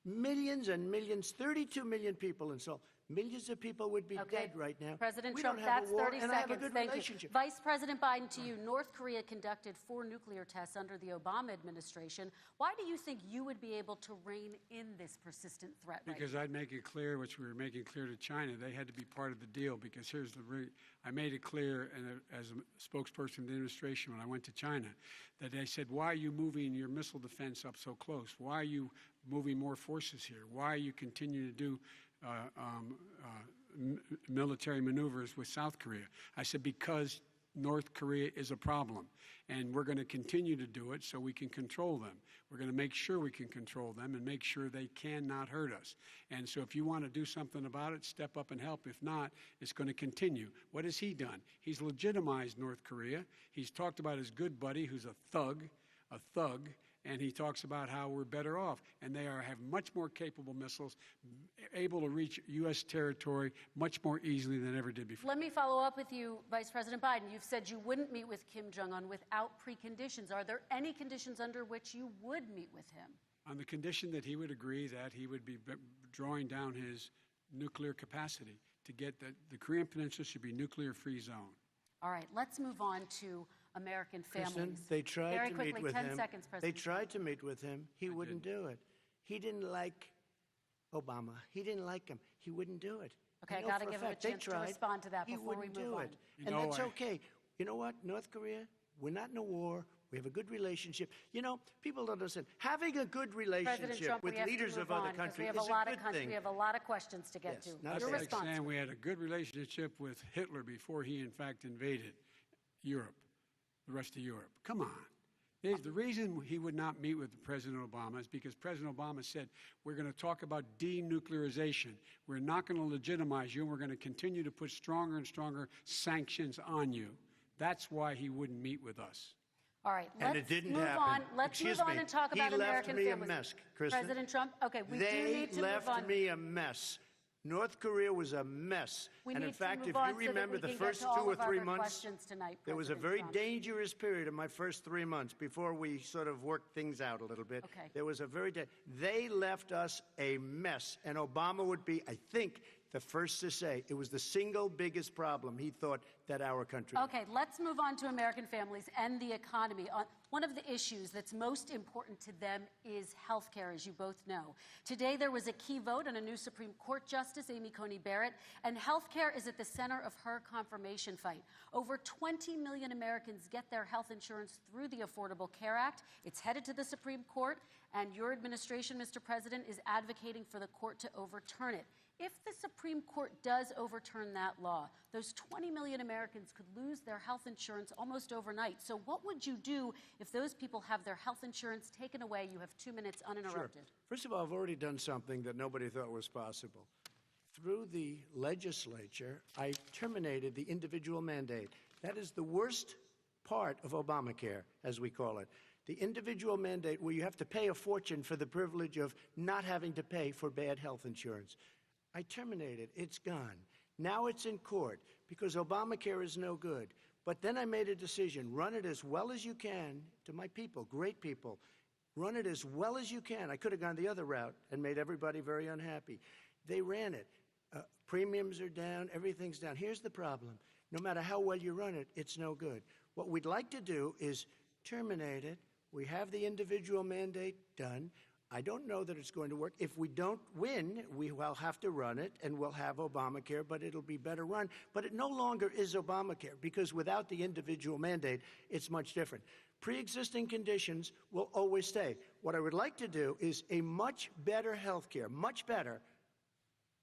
millions and millions, 32 million people in Seoul, millions of people would be dead right now. President we Trump, don't have that's a war, 30 and I have a seconds. good Thank relationship. you. Vice President Biden, to you, North Korea conducted 4 nuclear tests under the Obama administration. Why do you think you would be able to rein in this persistent threat right Because now? I'd make it clear, which we were making clear to China, they had to be part of the deal. Because here's I made it clear, and as a spokesperson of the administration when I went to China, that they said, why are you moving your missile defense up so close? Why are you moving more forces here? Why are you continuing to do military maneuvers with South Korea? I said, because North Korea is a problem, and we're going to continue to do it so we can control them. We're going to make sure we can control them and make sure they cannot hurt us. And so if you want to do something about it, step up and help. If not, it's going to continue. What has he done? He's legitimized North Korea. He's talked about his good buddy who's a thug, And he talks about how we're better off, and they have much more capable missiles, able to reach U.S. territory much more easily than ever did before. Let me follow up with you, Vice President Biden. You've said you wouldn't meet with Kim Jong-un without preconditions. Are there any conditions under which you would meet with him? On the condition that he would agree that he would be drawing down his nuclear capacity to get the Korean Peninsula should be nuclear-free zone. All right, let's move on to American families. Kristen, they tried Very to quickly, meet with 10 him. seconds, They President. tried to meet with him. He wouldn't do it. He didn't like Obama. He didn't like him. He wouldn't do it. Okay, I know got to for give him a fact they chance to tried. respond to that He before we wouldn't move do on. it. You And know, that's okay. You know what? North Korea, we're not in a war. We have a good relationship. You know, people don't understand. Having a good President relationship Trump, with we have leaders to of move other on because countries we have is a lot a of good thing. we have a lot of questions to get Yes, to. not That's Your like response. saying we had a good relationship with Hitler before he, in fact, invaded Europe, the rest of Europe. Come on. The reason he would not meet with President Obama is because President Obama said, we're going to talk about denuclearization. We're not going to legitimize you, and we're going to continue to put stronger and stronger sanctions on you. That's why he wouldn't meet with us. All right, And let's it didn't move happen. on. Let's Excuse move on me. and talk He about left American me a families. mess, Kristen. President Trump. Okay, we do They need to move left on. me a mess. North Korea was a mess. We And need in fact, to if move on you so that remember we the can first get to 2 all or of our 3 other months, questions tonight, there was a President very Trump. dangerous period in my first 3 months before we sort of worked things out a little bit. Okay. There was a they left us a mess. And Obama would be, I think, the first to say it was the single biggest problem he thought that our country had. Okay, let's move on to American families and the economy. One of the issues that's most important to them is health care, as you both know. Today, there was a key vote on a new Supreme Court Justice, Amy Coney Barrett, and health care is at the center of her confirmation fight. Over 20 million Americans get their health insurance through the Affordable Care Act. It's headed to the Supreme Court, and your administration, Mr. President, is advocating for the court to overturn it. If the Supreme Court does overturn that law, those 20 million Americans could lose their health insurance almost overnight. So what would you do if those people have their health insurance taken away? You have 2 minutes uninterrupted. Sure. First of all, I've already done something that nobody thought was possible. Through the legislature, I terminated the individual mandate. That is the worst part of Obamacare, as we call it. The individual mandate where you have to pay a fortune for the privilege of not having to pay for bad health insurance. I terminated. It's gone. Now it's in court because Obamacare is no good. But then I made a decision. Run it as well as you can to my people, great people. Run it as well as you can. I could have gone the other route and made everybody very unhappy. They ran it. Premiums are down. Everything's down. Here's the problem. No matter how well you run it, it's no good. What we'd like to do is terminate it. We have the individual mandate done. I don't know that it's going to work. If we don't win, we will have to run it, and we'll have Obamacare, but it'll be better run. But it no longer is Obamacare, because without the individual mandate, it's much different. Pre-existing conditions will always stay. What I would like to do is a much better health care, much better,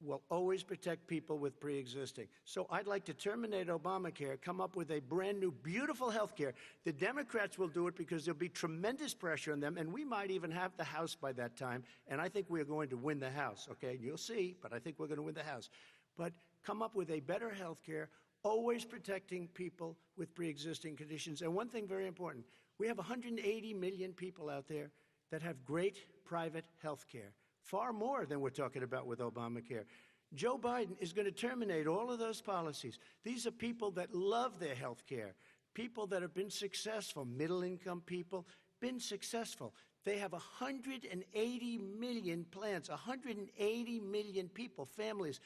will always protect people with pre-existing. So I'd like to terminate Obamacare, come up with a brand new, beautiful health care. The Democrats will do it because there'll be tremendous pressure on them, and we might even have the House by that time, and I think we're going to win the House, okay? You'll see, but I think we're going to win the House. But come up with a better health care, always protecting people with pre-existing conditions. And one thing very important, we have 180 million people out there that have great private health care. Far more than we're talking about with Obamacare. Joe Biden is going to terminate all of those policies. These are people that love their health care, people that have been successful, middle-income people, been successful. They have 180 million plans, 180 million people, families.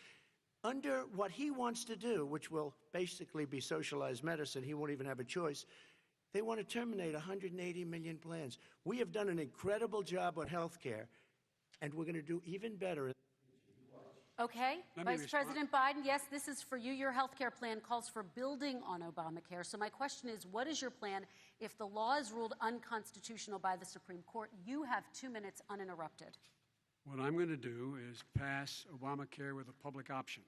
Under what he wants to do, which will basically be socialized medicine, he won't even have a choice, they want to terminate 180 million plans. We have done an incredible job on health care, and we're going to do even better. Okay, Let me Vice respond. President Biden, yes, this is for you. Your health care plan calls for building on Obamacare. So my question is, what is your plan if the law is ruled unconstitutional by the Supreme Court? You have 2 minutes uninterrupted. What I'm going to do is pass Obamacare with a public option.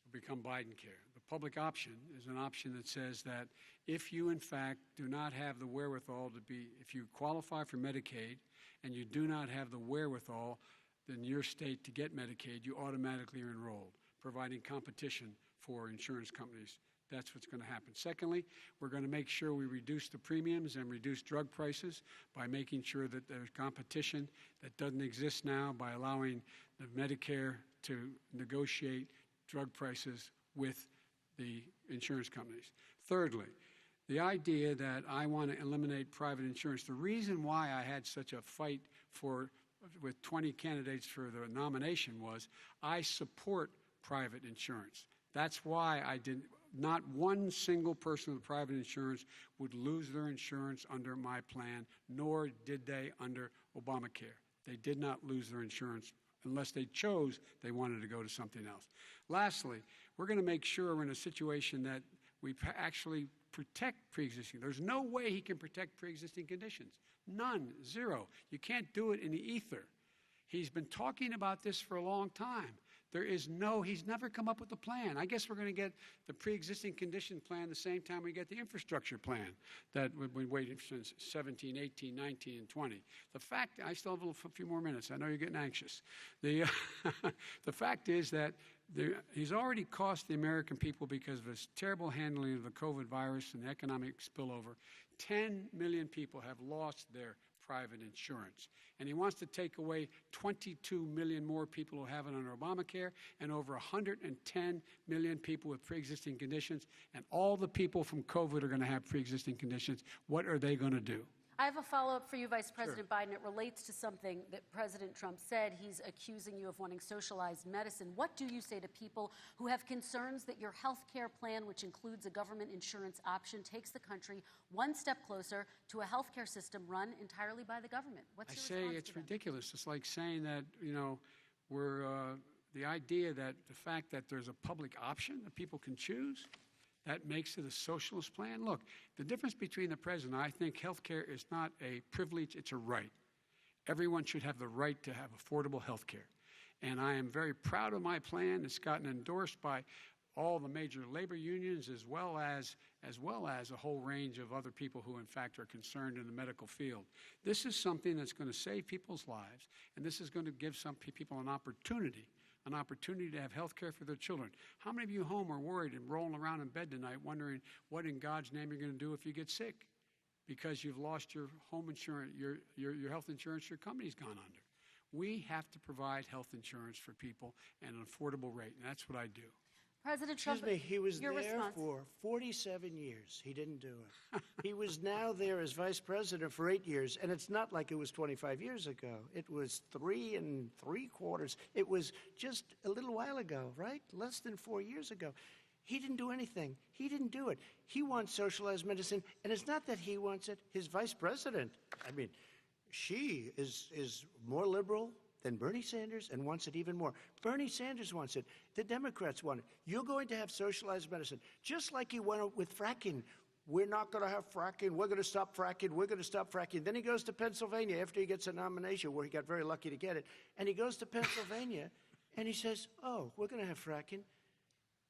It'll become Biden care. The public option is an option that says that if you, in fact, do not have the wherewithal if you qualify for Medicaid and you do not have the wherewithal in your state to get Medicaid, you automatically are enrolled, providing competition for insurance companies that's what's going to happen. Secondly, we're going to make sure we reduce the premiums and reduce drug prices by making sure that there's competition that doesn't exist now by allowing the Medicare to negotiate drug prices with the insurance companies. Thirdly, the idea that I want to eliminate private insurance, the reason why I had such a fight with 20 candidates for the nomination was I support private insurance. That's why I didn't. Not one single person with private insurance would lose their insurance under my plan, nor did they under Obamacare. They did not lose their insurance unless they chose they wanted to go to something else. Lastly, we're going to make sure we're in a situation that we actually protect pre-existing. There's no way he can protect pre-existing conditions. None, zero. You can't do it in the ether. He's been talking about this for a long time. He's never come up with a plan. I guess we're going to get the pre-existing condition plan the same time we get the infrastructure plan that we've been waiting since 17, 18, 19, and 20. The fact, I still have a few more minutes. I know you're getting anxious. The fact is that he's already cost the American people, because of his terrible handling of the COVID virus and the economic spillover, 10 million people have lost their private insurance. And he wants to take away 22 million more people who have it under Obamacare, and over 110 million people with pre-existing conditions. And all the people from COVID are going to have pre-existing conditions. What are they going to do? I have a follow-up for you, Vice President Biden. It relates to something that President Trump said. He's accusing you of wanting socialized medicine. What do you say to people who have concerns that your health care plan, which includes a government insurance option, takes the country one step closer to a health care system run entirely by the government? What's your response to them? I say it's ridiculous. It's like saying that, the idea that the fact that there's a public option that people can choose, that makes it a socialist plan. Look, the difference between the president, I think health care is not a privilege, it's a right. Everyone should have the right to have affordable health care. And I am very proud of my plan. It's gotten endorsed by all the major labor unions, as well as a whole range of other people who, in fact, are concerned in the medical field. This is something that's going to save people's lives, and this is going to give some people an opportunity to have health care for their children. How many of you home are worried and rolling around in bed tonight wondering what in God's name you're going to do if you get sick because you've lost your home insurance, your health insurance your company's gone under? We have to provide health insurance for people at an affordable rate, and that's what I do. President Trump, Excuse me, he was your there response. for 47 years. He didn't do it. He was now there as vice president for 8 years, and it's not like it was 25 years ago. It was 3 3/4. It was just a little while ago, right? Less than 4 years ago. He didn't do anything. He didn't do it. He wants socialized medicine, and it's not that he wants it. His vice president, she is more liberal than Bernie Sanders and wants it even more. Bernie Sanders wants it. The Democrats want it. You're going to have socialized medicine, just like he went with fracking. We're not going to have fracking. We're going to stop fracking. We're going to stop fracking. Then he goes to Pennsylvania after he gets a nomination, where he got very lucky to get it. And he goes to Pennsylvania and he says, oh, we're going to have fracking.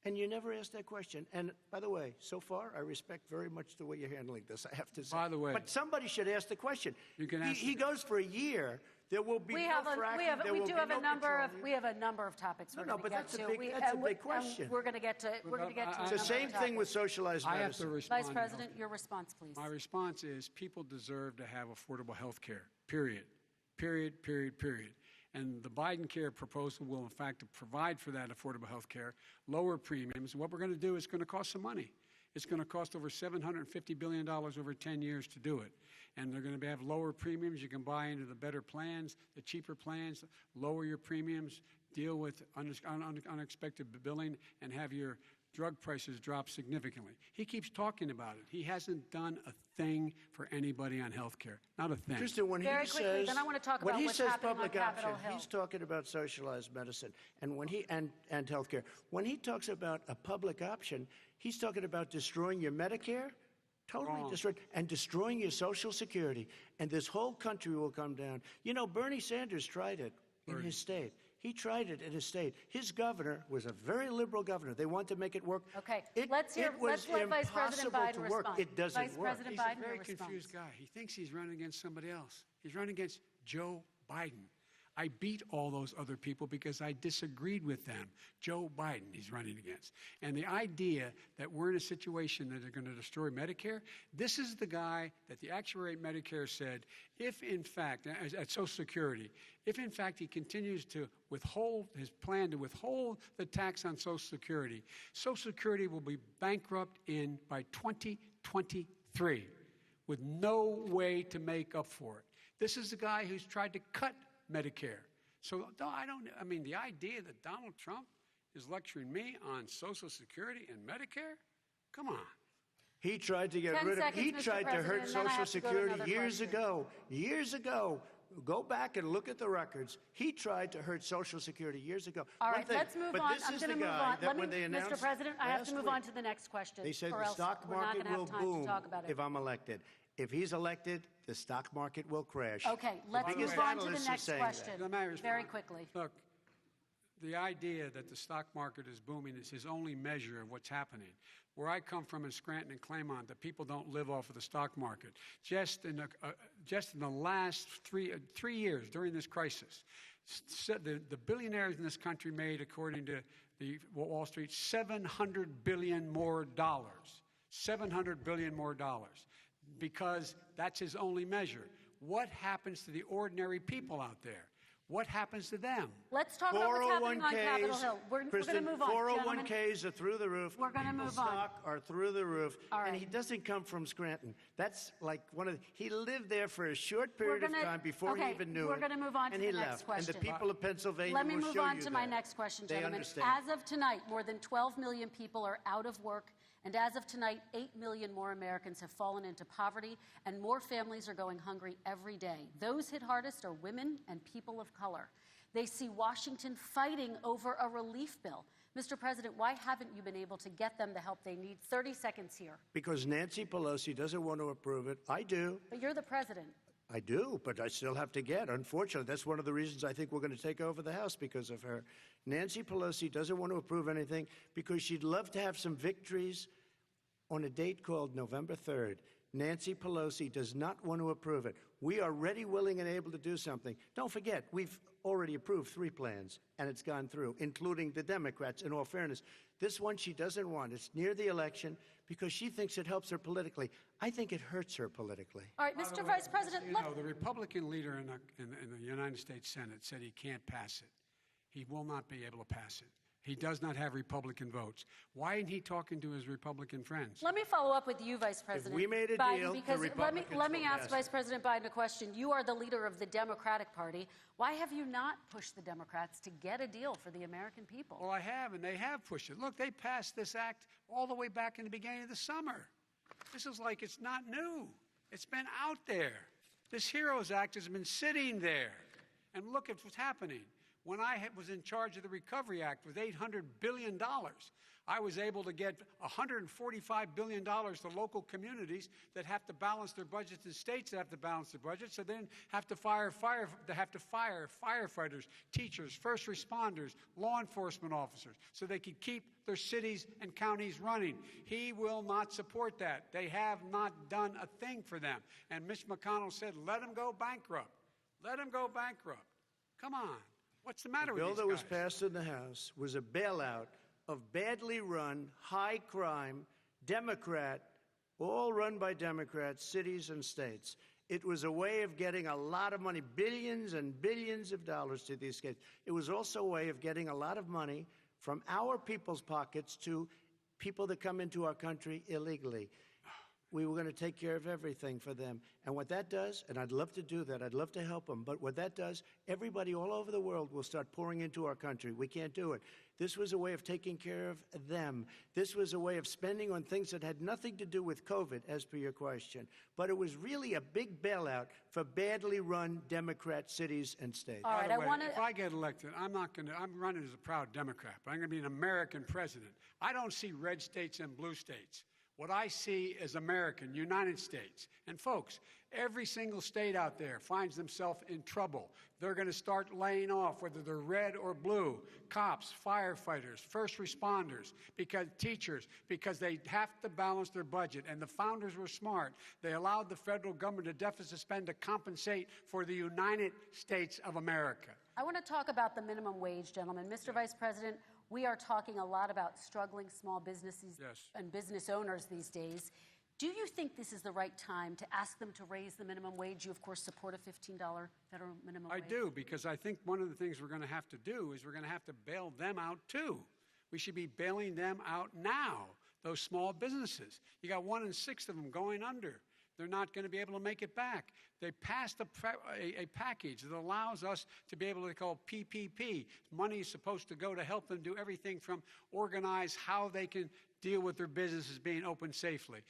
And you never asked that question. And by the way, so far, I respect very much the way you're handling this, I have to say. By the way. But somebody should ask the question. You can ask he goes for a year. There will be no fracking. We have a number of topics we're going to get to. That's a big question. We're going to get to. It's the same thing with socialized medicine. I have to respond. Vice President, your response, please. My response is people deserve to have affordable health care, period. Period, period, period. And the Biden care proposal will, in fact, provide for that affordable health care, lower premiums. What we're going to do is going to cost some money. It's going to cost over $750 billion over 10 years to do it. And they're going to have lower premiums. You can buy into the better plans, the cheaper plans, lower your premiums, deal with unexpected billing, and have your drug prices drop significantly. He keeps talking about it. He hasn't done a thing for anybody on health care. Not a thing. Kristen, when Very he quickly, says, then I want to talk about what's happening on Capitol Hill. He's talking about socialized medicine and and health care. When he talks about a public option, he's talking about destroying your Medicare, totally destroyed, and destroying your Social Security. And this whole country will come down. You know, Bernie Sanders tried it in his state. He tried it in his state. His governor was a very liberal governor. They want to make it work. Okay, let's let Vice President Biden respond. It doesn't work. Vice President He's Biden, a very confused guy. He thinks he's running against somebody else. He's running against Joe Biden. I beat all those other people because I disagreed with them. Joe Biden, he's running against. And the idea that we're in a situation that they're going to destroy Medicare, this is the guy that the actuary at Medicare said, if in fact, at Social Security, if in fact he continues to withhold his plan to withhold the tax on Social Security will be bankrupt by 2023 with no way to make up for it. This is the guy who's tried to cut Medicare. So I mean, the idea that Donald Trump is lecturing me on Social Security and Medicare? Come on. He tried to get rid of, he tried to hurt Social Security years ago. Years ago. Go back and look at the records. He tried to hurt Social Security years ago. All right, let's move on. I'm going to move on. Mr. President, I have to move on to the next question. They said the stock market will boom if I'm elected. If he's elected, the stock market will crash. Okay, let's move on to the next question very quickly. Look, the idea that the stock market is booming is his only measure of what's happening. Where I come from in Scranton and Claymont, the people don't live off of the stock market. Just in the last three years during this crisis, the billionaires in this country made, according to the Wall Street, $700 billion more. $700 billion more, because that's his only measure. What happens to the ordinary people out there? What happens to them? Let's talk about what's happening on Capitol Hill. We're going to move on, 401ks are through the roof. We're going to move on. Stock are through the roof. All right. And he doesn't come from Scranton. That's like he lived there for a short period of time before he even knew it. We're going to move on to the next question. And the people of Pennsylvania will show you that. Let me move on to my next question, gentlemen. They understand. As of tonight, more than 12 million people are out of work. And as of tonight, 8 million more Americans have fallen into poverty, and more families are going hungry every day. Those hit hardest are women and people of color. They see Washington fighting over a relief bill. Mr. President, why haven't you been able to get them the help they need? 30 seconds here. Because Nancy Pelosi doesn't want to approve it. I do. But you're the president. I do, but I still have to get. Unfortunately, that's one of the reasons I think we're going to take over the House, because of her. Nancy Pelosi doesn't want to approve anything because she'd love to have some victories on a date called November 3rd. Nancy Pelosi does not want to approve it. We are ready, willing, and able to do something. Don't forget, we've already approved 3 plans, and it's gone through, including the Democrats, in all fairness. This one she doesn't want. It's near the election because she thinks it helps her politically. I think it hurts her politically. All right, Mr. Vice President. The Republican leader in the United States Senate said he can't pass it. He will not be able to pass it. He does not have Republican votes. Why isn't he talking to his Republican friends? Let me follow up with you, Vice President we made a Biden, deal, because the Republicans let me ask will Vice President Biden a question. You are the leader of the Democratic Party. Why have you not pushed the Democrats to get a deal for the American people? Well, I have, and they have pushed it. Look, they passed this act all the way back in the beginning of the summer. This is like it's not new. It's been out there. This HEROES Act has been sitting there. And look at what's happening. When I was in charge of the Recovery Act with $800 billion, I was able to get $145 billion to local communities that have to balance their budgets and states that have to balance their budgets, so then have to fire firefighters, teachers, first responders, law enforcement officers, so they could keep their cities and counties running. He will not support that. They have not done a thing for them. And Mitch McConnell said, let them go bankrupt. Let them go bankrupt. Come on. What's the matter with these guys? The bill that was passed in the House was a bailout of badly run, high-crime, Democrat, all run by Democrats, cities and states. It was a way of getting a lot of money, billions and billions of dollars to these states. It was also a way of getting a lot of money from our people's pockets to people that come into our country illegally. We were going to take care of everything for them. And what that does, and I'd love to do that, I'd love to help them, but what that does, everybody all over the world will start pouring into our country. We can't do it. This was a way of taking care of them. This was a way of spending on things that had nothing to do with COVID, as per your question. But it was really a big bailout for badly run Democrat cities and states. All right, if I get elected, I'm running as a proud Democrat, but I'm going to be an American president. I don't see red states and blue states. What I see is American, United States. And folks, every single state out there finds themselves in trouble. They're going to start laying off, whether they're red or blue, cops, firefighters, first responders, teachers, because they have to balance their budget. And the founders were smart. They allowed the federal government a deficit spend to compensate for the United States of America. I want to talk about the minimum wage, gentlemen. Mr. Vice President, we are talking a lot about struggling small businesses and business owners these days. Do you think this is the right time to ask them to raise the minimum wage? You, of course, support a $15 federal minimum wage. I do, because I think one of the things we're going to have to do is we're going to have to bail them out, too. We should be bailing them out now, those small businesses. You got 1 in 6 of them going under. They're not going to be able to make it back. They passed a package that allows us to be able to call PPP. Money is supposed to go to help them do everything from organize how they can deal with their businesses being open safely.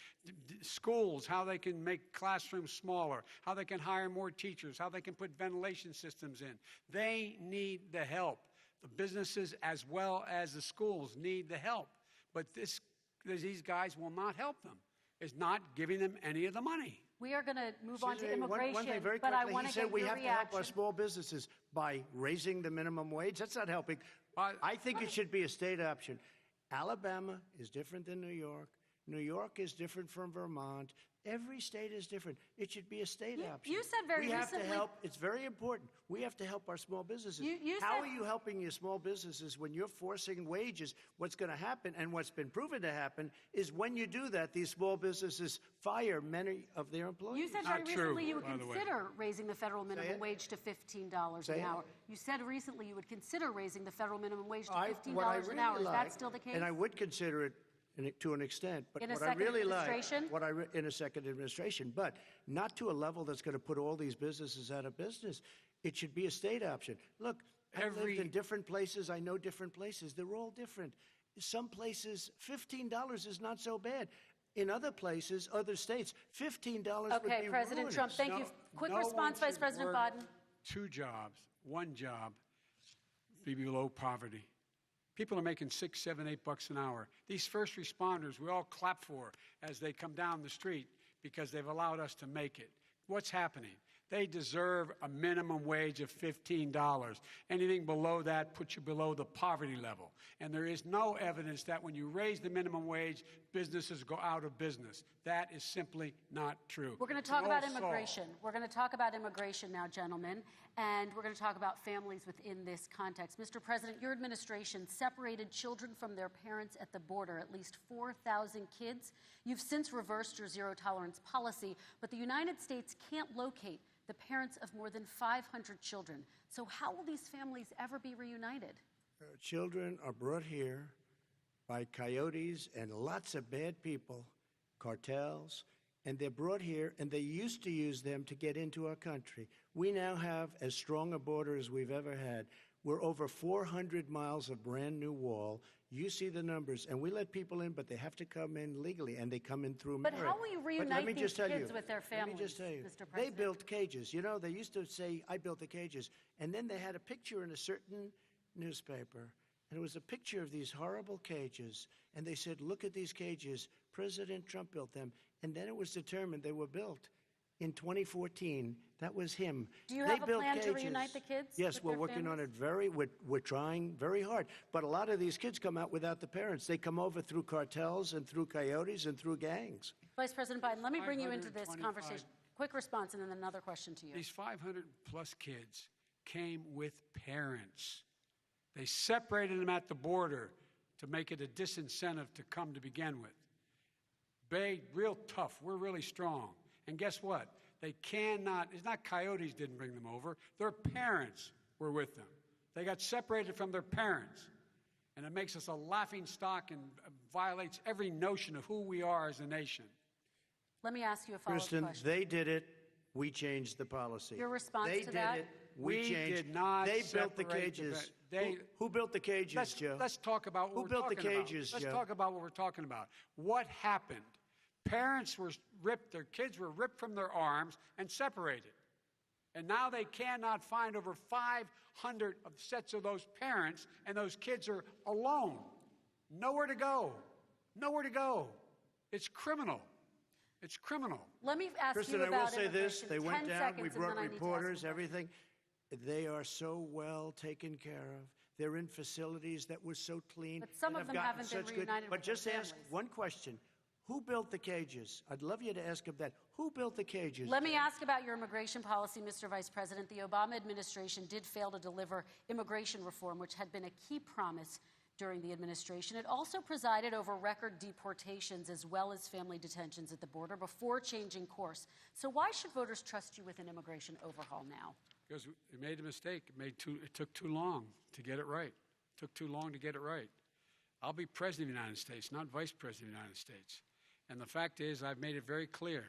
Schools, how they can make classrooms smaller, how they can hire more teachers, how they can put ventilation systems in. They need the help. The businesses as well as the schools need the help. But these guys will not help them. Is not giving them any of the money. We are going to move on to immigration, one thing very but I quickly, want he to said get we your have to help our reaction. small businesses by raising the minimum wage. That's not helping. I think it should be a state option. Alabama is different than New York. New York is different from Vermont. Every state is different. It should be a state option. You said very recently. We have recently. to help. It's very important. We have to help our small businesses. How are you helping your small businesses when you're forcing wages? What's going to happen, and what's been proven to happen, is when you do that, these small businesses fire many of their employees. You said very recently you would consider raising the federal minimum wage to $15 an hour. You said recently you would consider raising the federal minimum wage to $15 an hour. Is that still the case? And I would consider it to an extent, but in a what I really like, administration? In a second administration, but not to a level that's going to put all these businesses out of business. It should be a state option. Look, I've lived in different places. I know different places. They're all different. Some places, $15 is not so bad. In other places, other states, $15 would be Okay, President ruinous. Trump, thank you. Quick response, Vice President Biden. 2 jobs, 1 job, be below poverty. People are making $6, $7, $8 an hour. These first responders, we all clap for as they come down the street because they've allowed us to make it. What's happening? They deserve a minimum wage of $15. Anything below that puts you below the poverty level. And there is no evidence that when you raise the minimum wage, businesses go out of business. That is simply not true. We're going to talk about immigration. We're going to talk about immigration now, gentlemen, and we're going to talk about families within this context. Mr. President, your administration separated children from their parents at the border, at least 4,000 kids. You've since reversed your zero-tolerance policy, but the United States can't locate the parents of more than 500 children. So how will these families ever be reunited? Children are brought here by coyotes and lots of bad people, cartels, and they're brought here, and they used to use them to get into our country. We now have as strong a border as we've ever had. We're over 400 miles of brand new wall. You see the numbers, and we let people in, but they have to come in legally, and they come in through merit. But how will you reunite these kids with their families, Let me just tell you, Mr. President? they built cages. You know, they used to say, I built the cages, and then they had a picture in a certain newspaper, and it was a picture of these horrible cages, and they said, look at these cages. President Trump built them, and then it was determined they were built in 2014. That was him. Do you have a plan to reunite the kids? Yes, we're working on it we're trying very hard. But a lot of these kids come out without the parents. They come over through cartels and through coyotes and through gangs. Vice President Biden, let me bring you into this conversation. Quick response and then another question to you. These 500-plus kids came with parents. They separated them at the border to make it a disincentive to come to begin with. Real tough. We're really strong. And guess what? They cannot, it's not coyotes didn't bring them over. Their parents were with them. They got separated from their parents. And it makes us a laughing stock and violates every notion of who we are as a nation. Let me ask you a follow-up Kristen, question. they did it. We changed the policy. Your response they to that? They did it. We changed. Did not They built the separate cages. the Who built the cages, Joe? Let's talk about what Who we're built the talking about. cages, Let's Joe? talk about what we're talking about. What happened? Parents were ripped, their kids were ripped from their arms and separated. And now they cannot find over 500 sets of those parents, and those kids are alone. Nowhere to go. Nowhere to go. It's criminal. It's criminal. Let me ask Kristen, you about I will say this. immigration. They 10 went down. seconds, We and then brought I need to ask reporters, you. everything. They are so well taken care of. They're in facilities that were so clean. But some and of have them gotten haven't been such reunited But with their just ask families. one question. Who built the cages? I'd love you to ask him that. Who built the cages? Let me ask about your immigration policy, Mr. Vice President. The Obama administration did fail to deliver immigration reform, which had been a key promise during the administration. It also presided over record deportations as well as family detentions at the border before changing course. So why should voters trust you with an immigration overhaul now? Because it made a mistake. It took too long to get it right. It took too long to get it right. I'll be president of the United States, not vice president of the United States. And the fact is, I've made it very clear.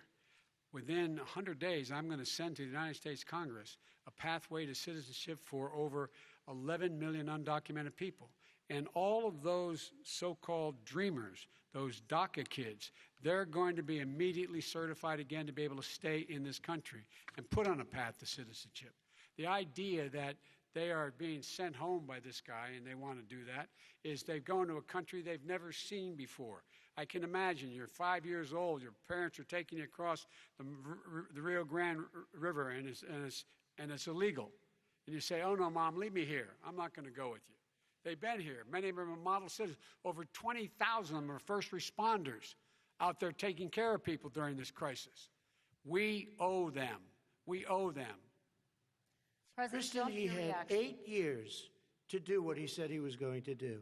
Within 100 days, I'm going to send to the United States Congress a pathway to citizenship for over 11 million undocumented people. And all of those so-called dreamers, those DACA kids, they're going to be immediately certified again to be able to stay in this country and put on a path to citizenship. The idea that they are being sent home by this guy, and they want to do that, is they've gone to a country they've never seen before. I can imagine you're 5 years old, your parents are taking you across the Rio Grande River, and it's illegal. And you say, oh, no, Mom, leave me here. I'm not going to go with you. They've been here. Many of them are model citizens. Over 20,000 of them are first responders out there taking care of people during this crisis. We owe them. We owe them. Kristen, he had 8 years to do what he said he was going to do.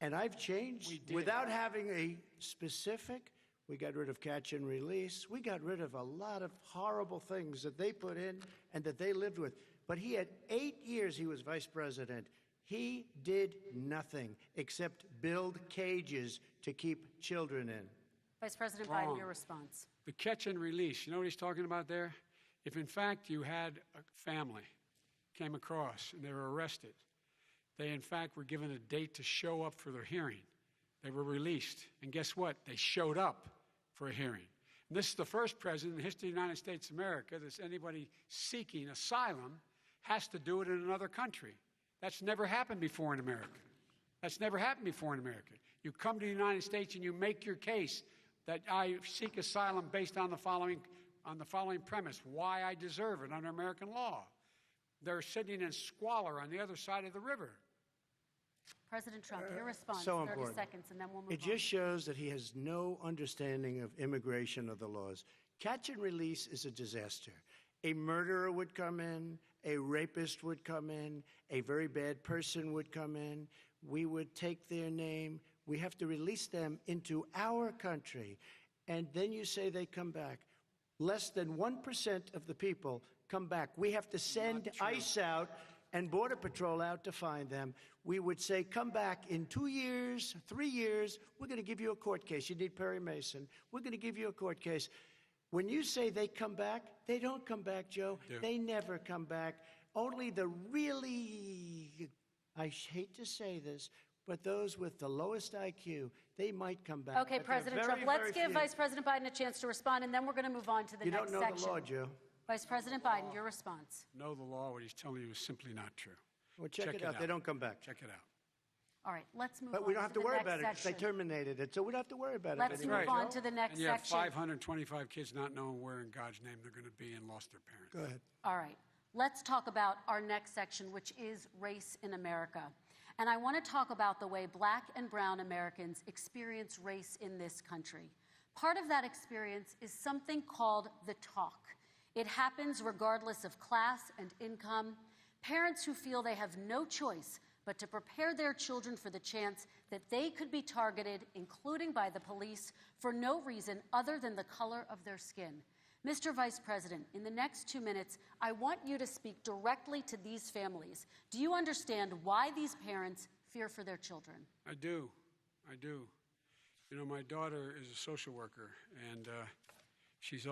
And I've changed without having a specific. We got rid of catch and release. We got rid of a lot of horrible things that they put in and that they lived with. But he had 8 years he was vice president. He did nothing except build cages to keep children in. Vice President Biden, your response. The catch and release, you know what he's talking about there? If in fact you had a family came across and they were arrested, they in fact were given a date to show up for their hearing. They were released. And guess what? They showed up for a hearing. And this is the first president in the history of the United States of America that anybody seeking asylum has to do it in another country. That's never happened before in America. That's never happened before in America. You come to the United States and you make your case that I seek asylum based on the following premise, why I deserve it under American law. They're sitting in squalor on the other side of the river. President Trump, your response, So 30 important. seconds, and then we'll move on. It just shows that he has no understanding of immigration or the laws. Catch and release is a disaster. A murderer would come in, a rapist would come in, a very bad person would come in. We would take their name. We have to release them into our country. And then you say they come back. Less than 1% of the people come back. We have to send ICE out and Border Patrol out to find them. We would say, come back in 2 years, 3 years. We're going to give you a court case. You need Perry Mason. We're going to give you a court case. When you say they come back, they don't come back, Joe. They never come back. Only the really, I hate to say this, but those with the lowest IQ, they might come back. Okay, President Trump, let's give Vice President Biden a chance to respond, and then we're going to move on to the next section. You don't know the law, Joe. Vice President Biden, your response. Know the law, what he's telling you is simply not true. Well, check it out. They don't come back. Check it out. All right, let's move on. But we don't have to worry about it because they terminated it, so we don't have to worry about it Let's anymore. move on to the next And you have section. 525 kids not knowing where in God's name they're going to be and lost their parents. Go ahead. All right, let's talk about our next section, which is race in America. And I want to talk about the way Black and brown Americans experience race in this country. Part of that experience is something called the talk. It happens regardless of class and income. Parents who feel they have no choice but to prepare their children for the chance that they could be targeted, including by the police, for no reason other than the color of their skin. Mr. Vice President, in the next 2 minutes, I want you to speak directly to these families. Do you understand why these parents fear for their children? I do. I do. You know, my daughter is a social worker, and she's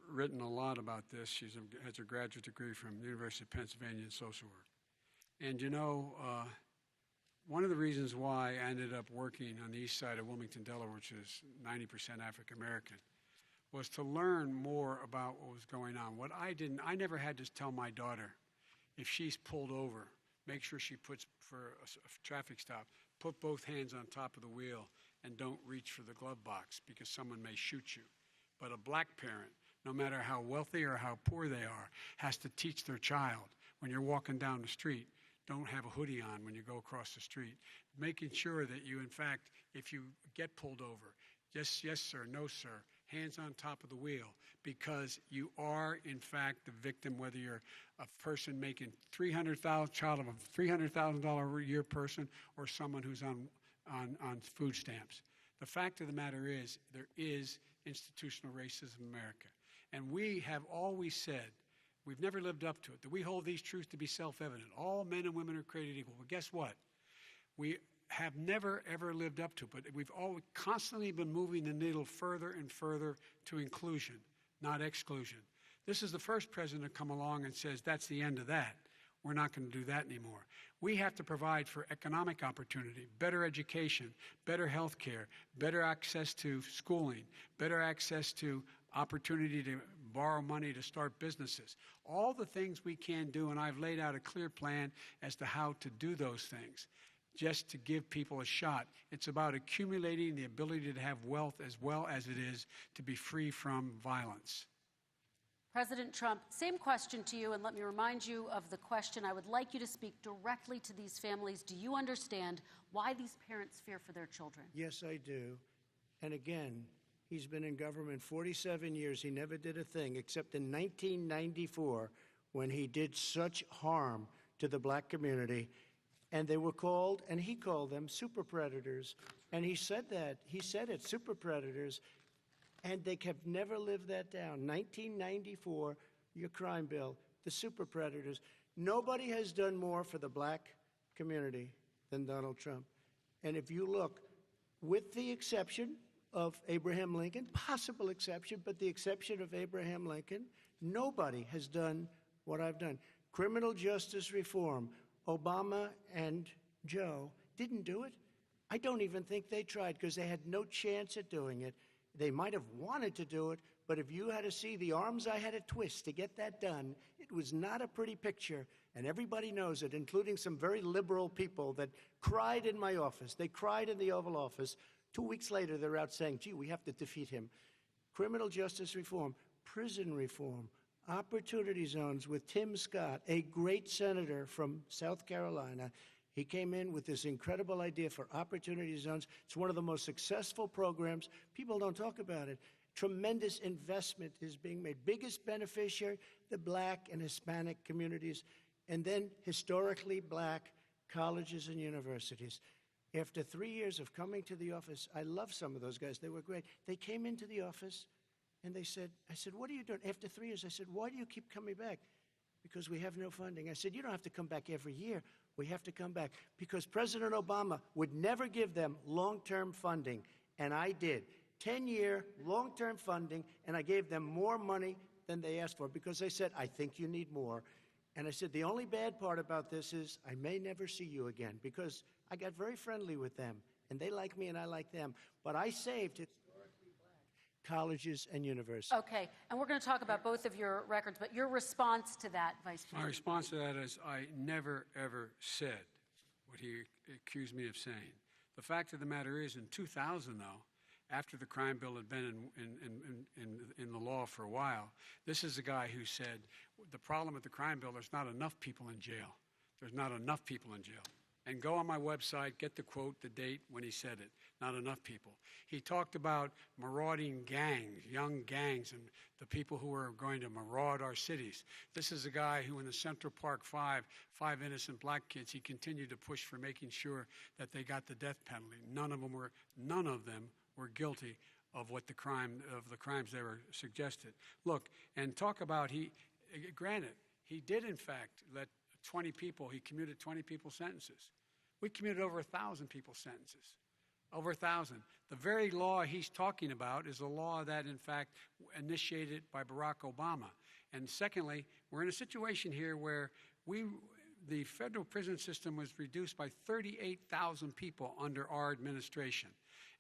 written a lot about this. She has a graduate degree from the University of Pennsylvania in social work. And you know, one of the reasons why I ended up working on the east side of Wilmington, Delaware, which is 90% African American, was to learn more about what was going on. What I never had to tell my daughter, if she's pulled over, make sure she puts, for a traffic stop, put both hands on top of the wheel and don't reach for the glove box because someone may shoot you. But a black parent, no matter how wealthy or how poor they are, has to teach their child, when you're walking down the street, don't have a hoodie on when you go across the street. Making sure that you, in fact, if you get pulled over, Yes, sir, no, sir. Hands on top of the wheel, because you are, in fact, the victim, whether you're a person making child of a $300,000 a year person or someone who's on food stamps. The fact of the matter is there is institutional racism in America. And we have always said, we've never lived up to it, that we hold these truths to be self-evident. All men and women are created equal. Well, guess what? We have never, ever lived up to it, but we've always constantly been moving the needle further and further to inclusion, not exclusion. This is the first president to come along and says, that's the end of that. We're not going to do that anymore. We have to provide for economic opportunity, better education, better health care, better access to schooling, better access to opportunity to borrow money to start businesses. All the things we can do, and I've laid out a clear plan as to how to do those things, just to give people a shot. It's about accumulating the ability to have wealth as well as it is to be free from violence. President Trump, same question to you, and let me remind you of the question. I would like you to speak directly to these families. Do you understand why these parents fear for their children? Yes, I do. And again, he's been in government 47 years. He never did a thing except in 1994 when he did such harm to the black community. And they were called, and he called them super predators. And he said that. He said it, super predators. And they have never lived that down. 1994, your crime bill, the super predators. Nobody has done more for the black community than Donald Trump. And if you look, with the exception of Abraham Lincoln, possible exception, but the exception of Abraham Lincoln, nobody has done what I've done. Criminal justice reform. Obama and Joe didn't do it. I don't even think they tried because they had no chance at doing it. They might have wanted to do it, but if you had to see the arms I had to twist to get that done, it was not a pretty picture, and everybody knows it, including some very liberal people that cried in my office. They cried in the Oval Office. 2 weeks later, they're out saying, gee, we have to defeat him. Criminal justice reform, prison reform, opportunity zones with Tim Scott, a great senator from South Carolina. He came in with this incredible idea for opportunity zones. It's one of the most successful programs. People don't talk about it. Tremendous investment is being made. Biggest beneficiary, the black and Hispanic communities, and then historically black colleges and universities. After 3 years of coming to the office, I love some of those guys. They were great. They came into the office, and I said, what are you doing? After 3 years, I said, why do you keep coming back? Because we have no funding. I said, you don't have to come back every year. We have to come back. Because President Obama would never give them long-term funding, and I did. 10-year long-term funding, and I gave them more money than they asked for because they said, I think you need more. And I said, the only bad part about this is I may never see you again because I got very friendly with them, and they like me and I like them. But I saved historically black colleges and universities. Okay, and we're going to talk about both of your records, but your response to that, Vice President? My response to that is I never, ever said what he accused me of saying. The fact of the matter is, in 2000, though, after the crime bill had been in the law for a while, this is a guy who said, the problem with the crime bill, there's not enough people in jail. There's not enough people in jail. And go on my website, get the quote, the date when he said it. Not enough people. He talked about marauding gangs, young gangs, and the people who are going to maraud our cities. This is a guy who in the Central Park five innocent black kids, he continued to push for making sure that they got the death penalty. None of them were guilty of the crimes they were suggested. Look, and talk about granted, he did in fact let 20 people, he commuted 20 people's sentences. We commuted over 1,000 people's sentences. Over 1,000. The very law he's talking about is a law that, in fact, initiated by Barack Obama. And secondly, we're in a situation here where the federal prison system was reduced by 38,000 people under our administration.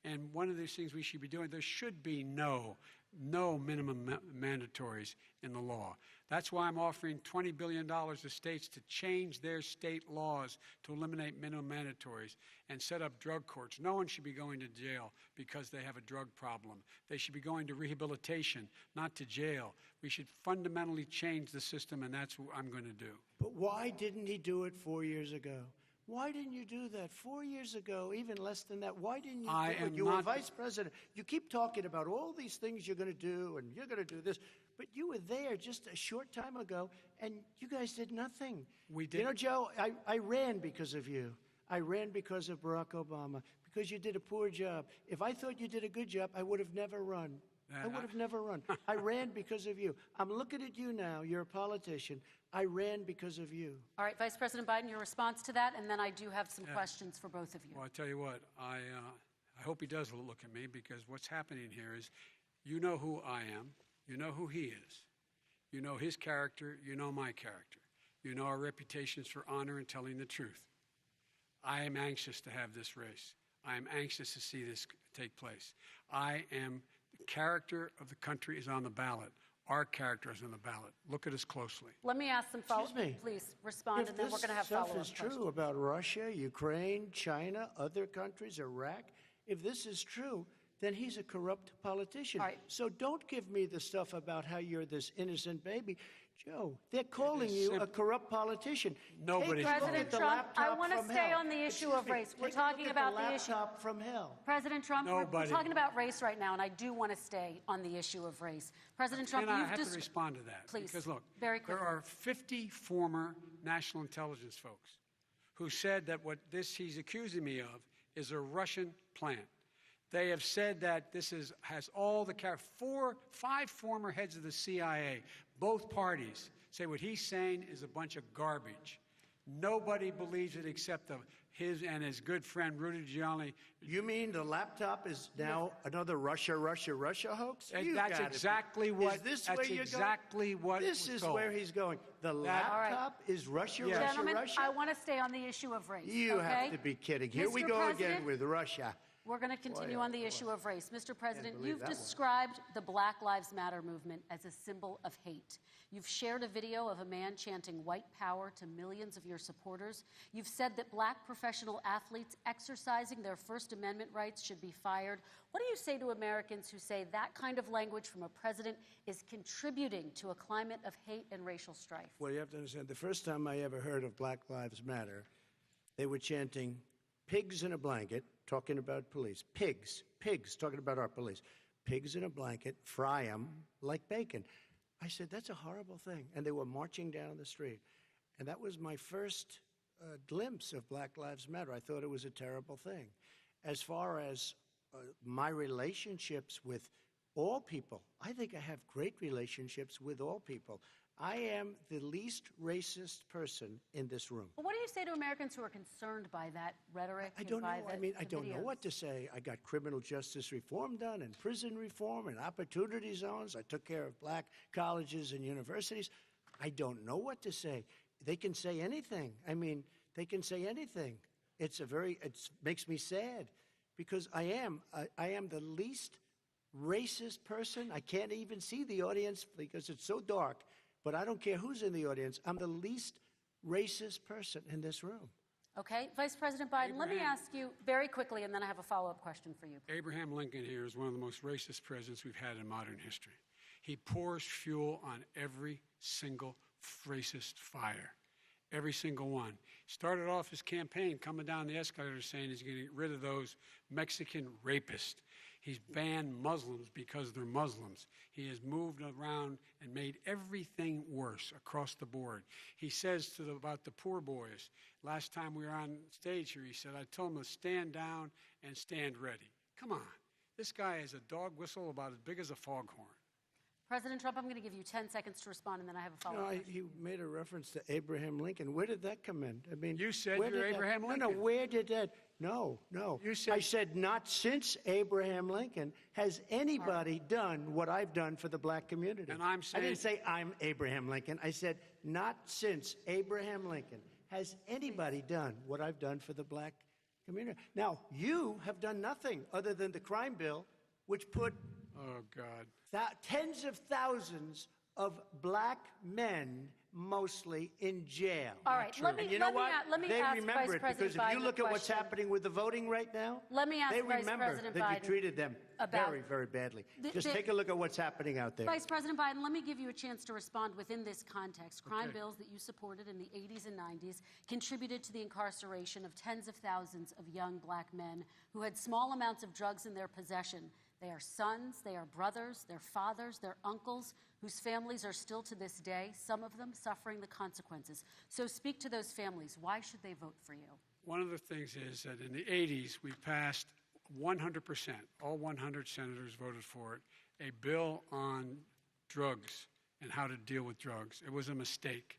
And one of these things we should be doing, there should be no minimum mandatories in the law. That's why I'm offering $20 billion to states to change their state laws to eliminate minimum mandatories and set up drug courts. No one should be going to jail because they have a drug problem. They should be going to rehabilitation, not to jail. We should fundamentally change the system, and that's what I'm going to do. But why didn't he do it 4 years ago? Why didn't you do that 4 years ago, even less than that? Why didn't you I do it? am You were not- vice president. You keep talking about all these things you're going to do, and you're going to do this. But you were there just a short time ago, and you guys did nothing. We did. You know, Joe, I ran because of you. I ran because of Barack Obama, because you did a poor job. If I thought you did a good job, I would have never run. I would have never run. I ran because of you. I'm looking at you now. You're a politician. I ran because of you. All right, Vice President Biden, your response to that, and then I do have some questions for both of you. Well, I tell you what, I hope he does look at me, because what's happening here is, you know who I am, you know who he is, you know his character, you know my character, you know our reputations for honor and telling the truth. I am anxious to have this race. I am anxious to see this take place. The character of the country is on the ballot. Our character is on the ballot. Look at us closely. Let me ask some follow-up. Excuse me. Please respond, If and then we're going to have this stuff follow-up is questions. true about Russia, Ukraine, China, other countries, Iraq, if this is true, then he's a corrupt politician. All right. So don't give me the stuff about how you're this innocent baby. Joe, they're calling is you a simple. corrupt politician. Nobody's Take a look President at the Trump, I laptop wanna from stay hell. on the issue Excuse of me, race. We're take a talking look about at the issue. laptop from hell. President Trump, we're Nobody- talking about race right now, and I do want to stay on the issue of race. President Trump, And I you've have to just respond to that. Please, Because look, very there quickly. are 50 former national intelligence folks who said that what he's accusing me of is a Russian plant. They have said that this has all the five former heads of the CIA, both parties, say what he's saying is a bunch of garbage. Nobody believes it except his and his good friend Rudy Giuliani. You mean the laptop is now another Russia hoax? And You that's gotta be- exactly what- Is this that's where you're exactly going? what This was is told. where he's going. The All right. laptop is Russia, Yes. Gentlemen, Russia. I want to stay on the issue of race. You okay? have to be kidding. Here we Mr. go again President, with Russia. We're going to continue on the issue of race. Mr. President, believe you've that one. described the Black Lives Matter movement as a symbol of hate. You've shared a video of a man chanting white power to millions of your supporters. You've said that black professional athletes exercising their First Amendment rights should be fired. What do you say to Americans who say that kind of language from a president is contributing to a climate of hate and racial strife? Well, you have to understand, the first time I ever heard of Black Lives Matter, they were chanting pigs in a blanket, talking about police. Pigs, talking about our police. Pigs in a blanket, fry them like bacon. I said, that's a horrible thing. And they were marching down the street. And that was my first glimpse of Black Lives Matter. I thought it was a terrible thing. As far as my relationships with all people, I think I have great relationships with all people. I am the least racist person in this room. But what do you say to Americans who are concerned by that rhetoric? I don't know. and by I mean, I the don't know videos? what to say. I got criminal justice reform done and prison reform and opportunity zones. I took care of black colleges and universities. I don't know what to say. They can say anything. I mean, they can say anything. It makes me sad because I am the least racist person. I can't even see the audience because it's so dark. But I don't care who's in the audience. I'm the least racist person in this room. Okay, Vice President Biden, let me ask you very quickly, and then I have a follow-up question for you. Abraham Lincoln here is one of the most racist presidents we've had in modern history. He pours fuel on every single racist fire, every single one. Started off his campaign coming down the escalator saying he's going to get rid of those Mexican rapists. He's banned Muslims because they're Muslims. He has moved around and made everything worse across the board. He says about the poor boys, last time we were on stage here, he said, I told them to stand down and stand ready. Come on. This guy has a dog whistle about as big as a foghorn. President Trump, I'm going to give you 10 seconds to respond, and then I have a follow-up question. He made a reference to Abraham Lincoln. Where did that come in? I mean, You said where you're did that- Abraham No, Lincoln. where did that? No. You said- I said not since Abraham Lincoln has anybody done what I've done for the black community. And I'm I didn't saying- say I'm Abraham Lincoln. I said not since Abraham Lincoln has anybody done what I've done for the black community. Now, you have done nothing other than the crime bill, which put Oh, God. tens of thousands of black men mostly in jail. All right, let me, And you know what? let me They ask remember Vice it President because if you Biden look a at what's question. happening with the voting right now, Let me ask they Vice remember President that you Biden treated them about- very, very badly. The- Just the- take a look at what's happening out there. Vice President Biden, let me give you a chance to respond within this context. Crime Okay. bills that you supported in the 80s and 90s contributed to the incarceration of tens of thousands of young black men who had small amounts of drugs in their possession. They are sons, they are brothers, they're fathers, they're uncles, whose families are still to this day, some of them suffering the consequences. So speak to those families. Why should they vote for you? One of the things is that in the 80s, we passed 100%, all 100 senators voted for it, a bill on drugs and how to deal with drugs. It was a mistake.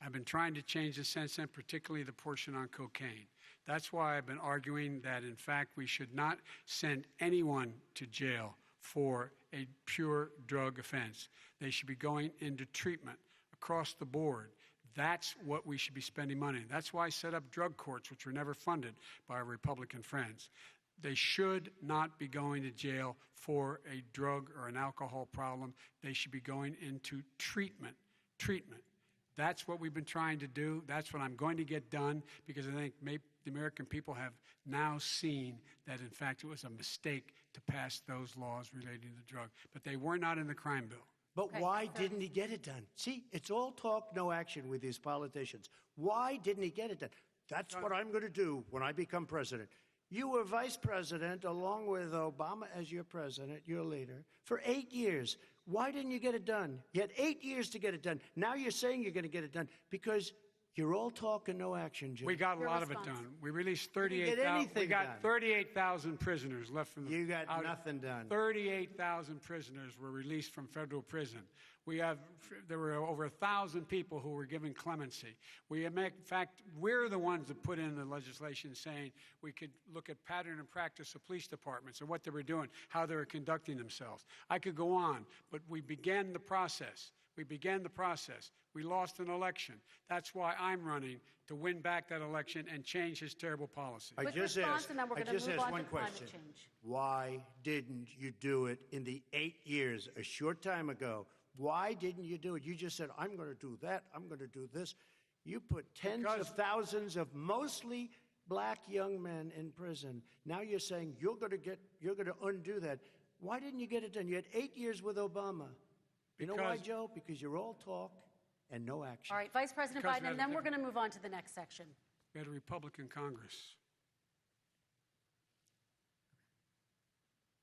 I've been trying to change it since then, particularly the portion on cocaine. That's why I've been arguing that, in fact, we should not send anyone to jail for a pure drug offense. They should be going into treatment across the board. That's what we should be spending money. That's why I set up drug courts, which were never funded by our Republican friends. They should not be going to jail for a drug or an alcohol problem. They should be going into treatment. That's what we've been trying to do. That's what I'm going to get done, because I think maybe the American people have now seen that, in fact, it was a mistake to pass those laws relating to drug. But they were not in the crime bill. But Okay, why so- didn't he get it done? See, it's all talk, no action with these politicians. Why didn't he get it done? That's what I'm going to do when I become president. You were vice president along with Obama as your president, your leader, for 8 years. Why didn't you get it done? You had 8 years to get it done. Now you're saying you're going to get it done because you're all talk and no action, Jim. We got a Your lot of it response. done. We released didn't get 38,000. anything We got done. 38,000 prisoners left from the. You got nothing done. 38,000 prisoners were released from federal prison. There were over 1,000 people who were given clemency. In fact, we're the ones that put in the legislation saying we could look at pattern and practice of police departments and what they were doing, how they were conducting themselves. I could go on, but we began the process. We lost an election. That's why I'm running, to win back that election and change his terrible policy. I Quick just response, asked, and then we're I gonna just move asked on to one climate question. change. Why didn't you do it in the 8 years, a short time ago? Why didn't you do it? You just said, I'm going to do that, I'm going to do this. You put tens of thousands of mostly black young men in prison. Now you're saying you're going to undo that. Why didn't you get it done? You had 8 years with Obama. You know why, Because- Joe? Because you're all talk and no action. All right, Vice President Because Biden, and then we're going to move on to the next section. We had a Republican Congress.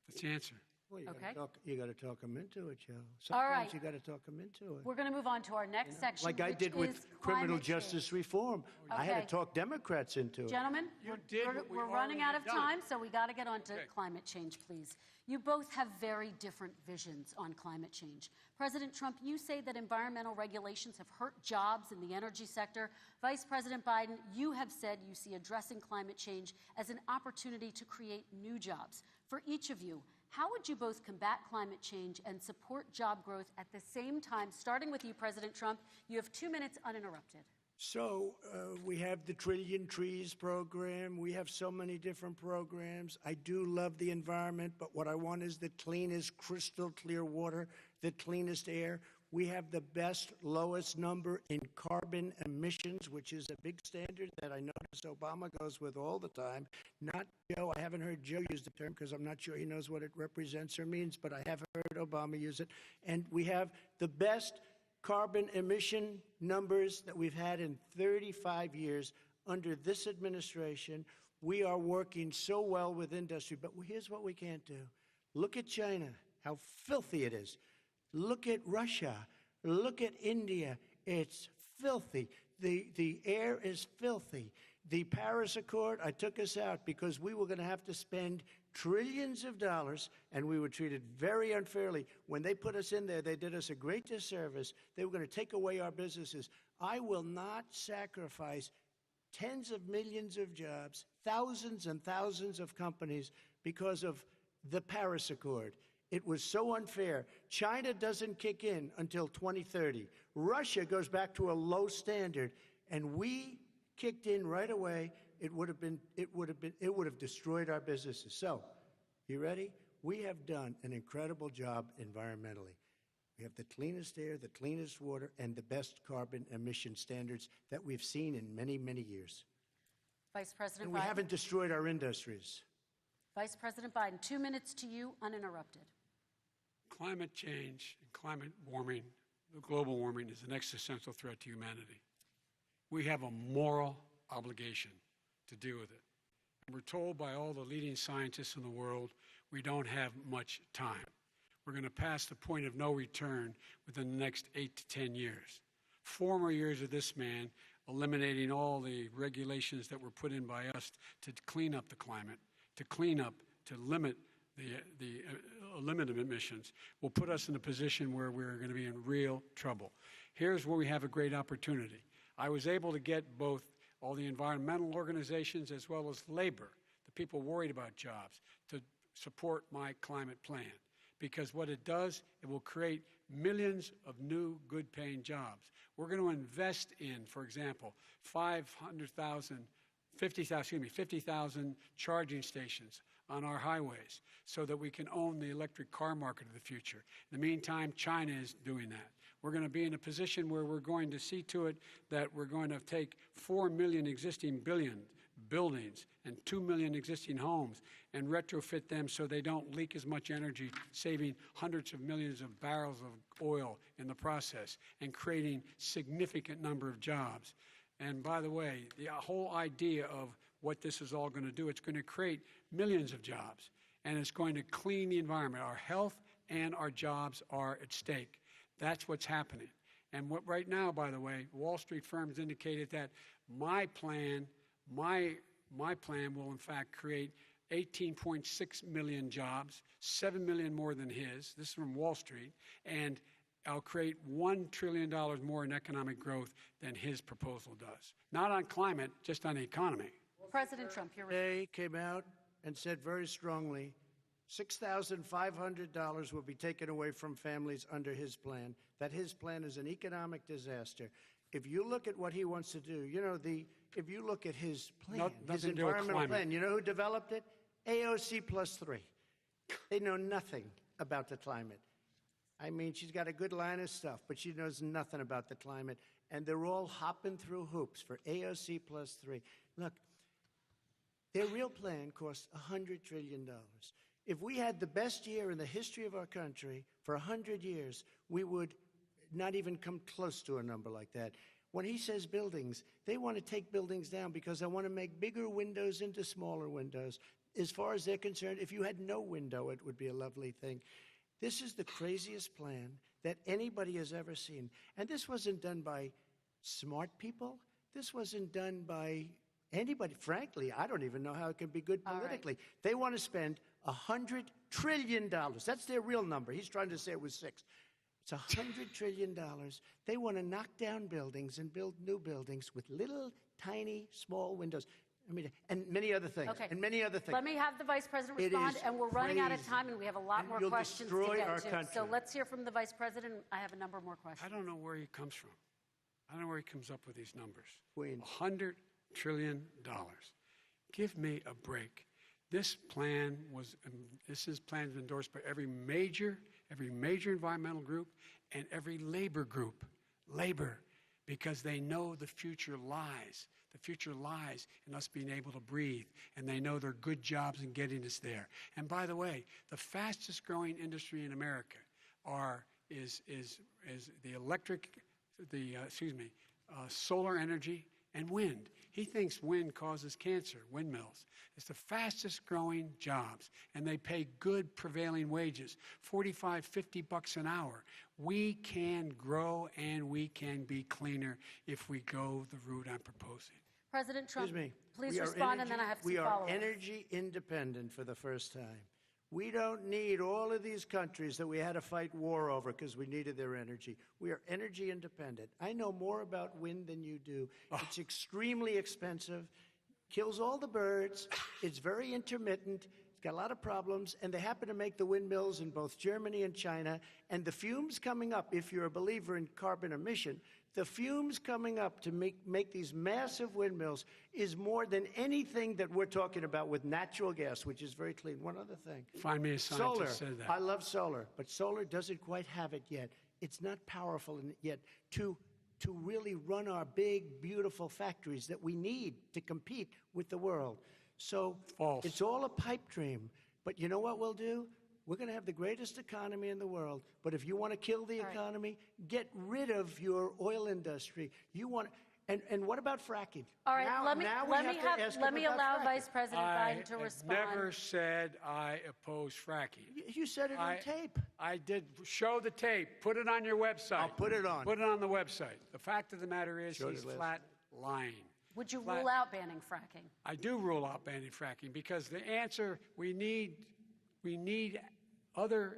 That's the answer. Well, Okay. You got to talk them into it, Joe. All right. Sometimes you got to talk them into it. We're going to move on to our next section, Like I which did is with criminal climate justice change. reform. I had Okay. to talk Democrats into it. Gentlemen, You did we're, what we we're running out of already done. time, so we got to get on to Okay. climate change, please. You both have very different visions on climate change. President Trump, you say that environmental regulations have hurt jobs in the energy sector. Vice President Biden, you have said you see addressing climate change as an opportunity to create new jobs. For each of you, how would you both combat climate change and support job growth at the same time? Starting with you, President Trump, you have 2 minutes uninterrupted. So we have the Trillion Trees program. We have so many different programs. I do love the environment, but what I want is the cleanest, crystal clear water, the cleanest air. We have the best, lowest number in carbon emissions, which is a big standard that I notice Obama goes with all the time. Not Joe. I haven't heard Joe use the term because I'm not sure he knows what it represents or means, but I have heard Obama use it. And we have the best carbon emission numbers that we've had in 35 years under this administration. We are working so well with industry, but here's what we can't do. Look at China, how filthy it is. Look at Russia. Look at India. It's filthy. The air is filthy. The Paris Accord, I took us out because we were going to have to spend trillions of dollars, and we were treated very unfairly. When they put us in there, they did us a great disservice. They were going to take away our businesses. I will not sacrifice tens of millions of jobs, thousands and thousands of companies because of the Paris Accord. It was so unfair. China doesn't kick in until 2030. Russia goes back to a low standard, and we kicked in right away. It would have destroyed our businesses. So, you ready? We have done an incredible job environmentally. We have the cleanest air, the cleanest water, and the best carbon emission standards that we've seen in many, many years. Vice President And we Biden. haven't destroyed our industries. Vice President Biden, 2 minutes to you, uninterrupted. Climate change and climate warming, the global warming, is an existential threat to humanity. We have a moral obligation to deal with it. And we're told by all the leading scientists in the world we don't have much time. We're going to pass the point of no return within the next 8 to 10 years. 4 more years of this man eliminating all the regulations that were put in by us to clean up the climate, to limit the limit of emissions, will put us in a position where we're going to be in real trouble. Here's where we have a great opportunity. I was able to get both all the environmental organizations as well as labor, the people worried about jobs, to support my climate plan. Because what it does, it will create millions of new good-paying jobs. We're going to invest in, for example, 50,000 charging stations on our highways so that we can own the electric car market of the future. In the meantime, China is doing that. We're going to be in a position where we're going to see to it that we're going to take 4 million existing buildings and 2 million existing homes and retrofit them so they don't leak as much energy, saving hundreds of millions of barrels of oil in the process and creating significant number of jobs. And by the way, the whole idea of what this is all going to do, it's going to create millions of jobs, and it's going to clean the environment. Our health and our jobs are at stake. That's what's happening. And what right now, by the way, Wall Street firms indicated that my plan will in fact create 18.6 million jobs, 7 million more than his. This is from Wall Street. And I'll create $1 trillion more in economic growth than his proposal does. Not on climate, just on the economy. President Trump, you're They came out and said very strongly, $6,500 will be taken away from families under his plan, that his plan is an economic disaster. If you look at what he wants to do, if you look at his plan, his environmental plan, you know who developed it? AOC +3. They know nothing about the climate. I mean, she's got a good line of stuff, but she knows nothing about the climate. And they're all hopping through hoops for AOC +3. Look, their real plan costs $100 trillion. If we had the best year in the history of our country for 100 years, we would not even come close to a number like that. When he says buildings, they want to take buildings down because they want to make bigger windows into smaller windows. As far as they're concerned, if you had no window, it would be a lovely thing. This is the craziest plan that anybody has ever seen. And this wasn't done by smart people. This wasn't done by anybody. Frankly, I don't even know how it can be good politically. Right. They want to spend $100 trillion. That's their real number. He's trying to say it was 6. It's $100 trillion. They want to knock down buildings and build new buildings with little, tiny, small windows. I mean, and many other things. Okay. And many other things. Let me have the Vice President respond, and we're running out of time, and we have a lot more questions to get to. So let's hear from the Vice President. I have a number more questions. I don't know where he comes from. I don't know where he comes up with these numbers. Queens. $100 trillion. Give me a break. This plan was endorsed by every major environmental group and every labor group. Labor, because they know the future lies. The future lies in us being able to breathe, and they know there are good jobs in getting us there. And by the way, the fastest growing industry in America is solar energy and wind. He thinks wind causes cancer, windmills. It's the fastest growing jobs, and they pay good prevailing wages, $45, $50 an hour. We can grow and we can be cleaner if we go the route I'm proposing. President Trump, please energy, respond, and then I have some follow-ups. We are energy independent for the first time. We don't need all of these countries that we had to fight war over because we needed their energy. We are energy independent. I know more about wind than you do. It's extremely expensive, kills all the birds, it's very intermittent, it's got a lot of problems, and they happen to make the windmills in both Germany and China. And the fumes coming up, if you're a believer in carbon emission, the fumes coming up to make these massive windmills is more than anything that we're talking about with natural gas, which is very clean. One other thing. Find me a scientist solar. Said that. I love solar, but solar doesn't quite have it yet. it's not powerful yet to really run our big, beautiful factories that we need to compete with the world. So False. It's all a pipe dream. But you know what we'll do? We're going to have the greatest economy in the world. But if you want to kill the economy, get rid of your oil industry. You want. And what about fracking? All right, now, let me allow fracking. Vice President Biden to respond. I never said I oppose fracking. You said it on tape. I did. Show the tape. Put it on your website. I'll put it on. Put it on the website. The fact of the matter is he's flat lying. Would you rule out banning fracking? I do rule out banning fracking because the answer, we need other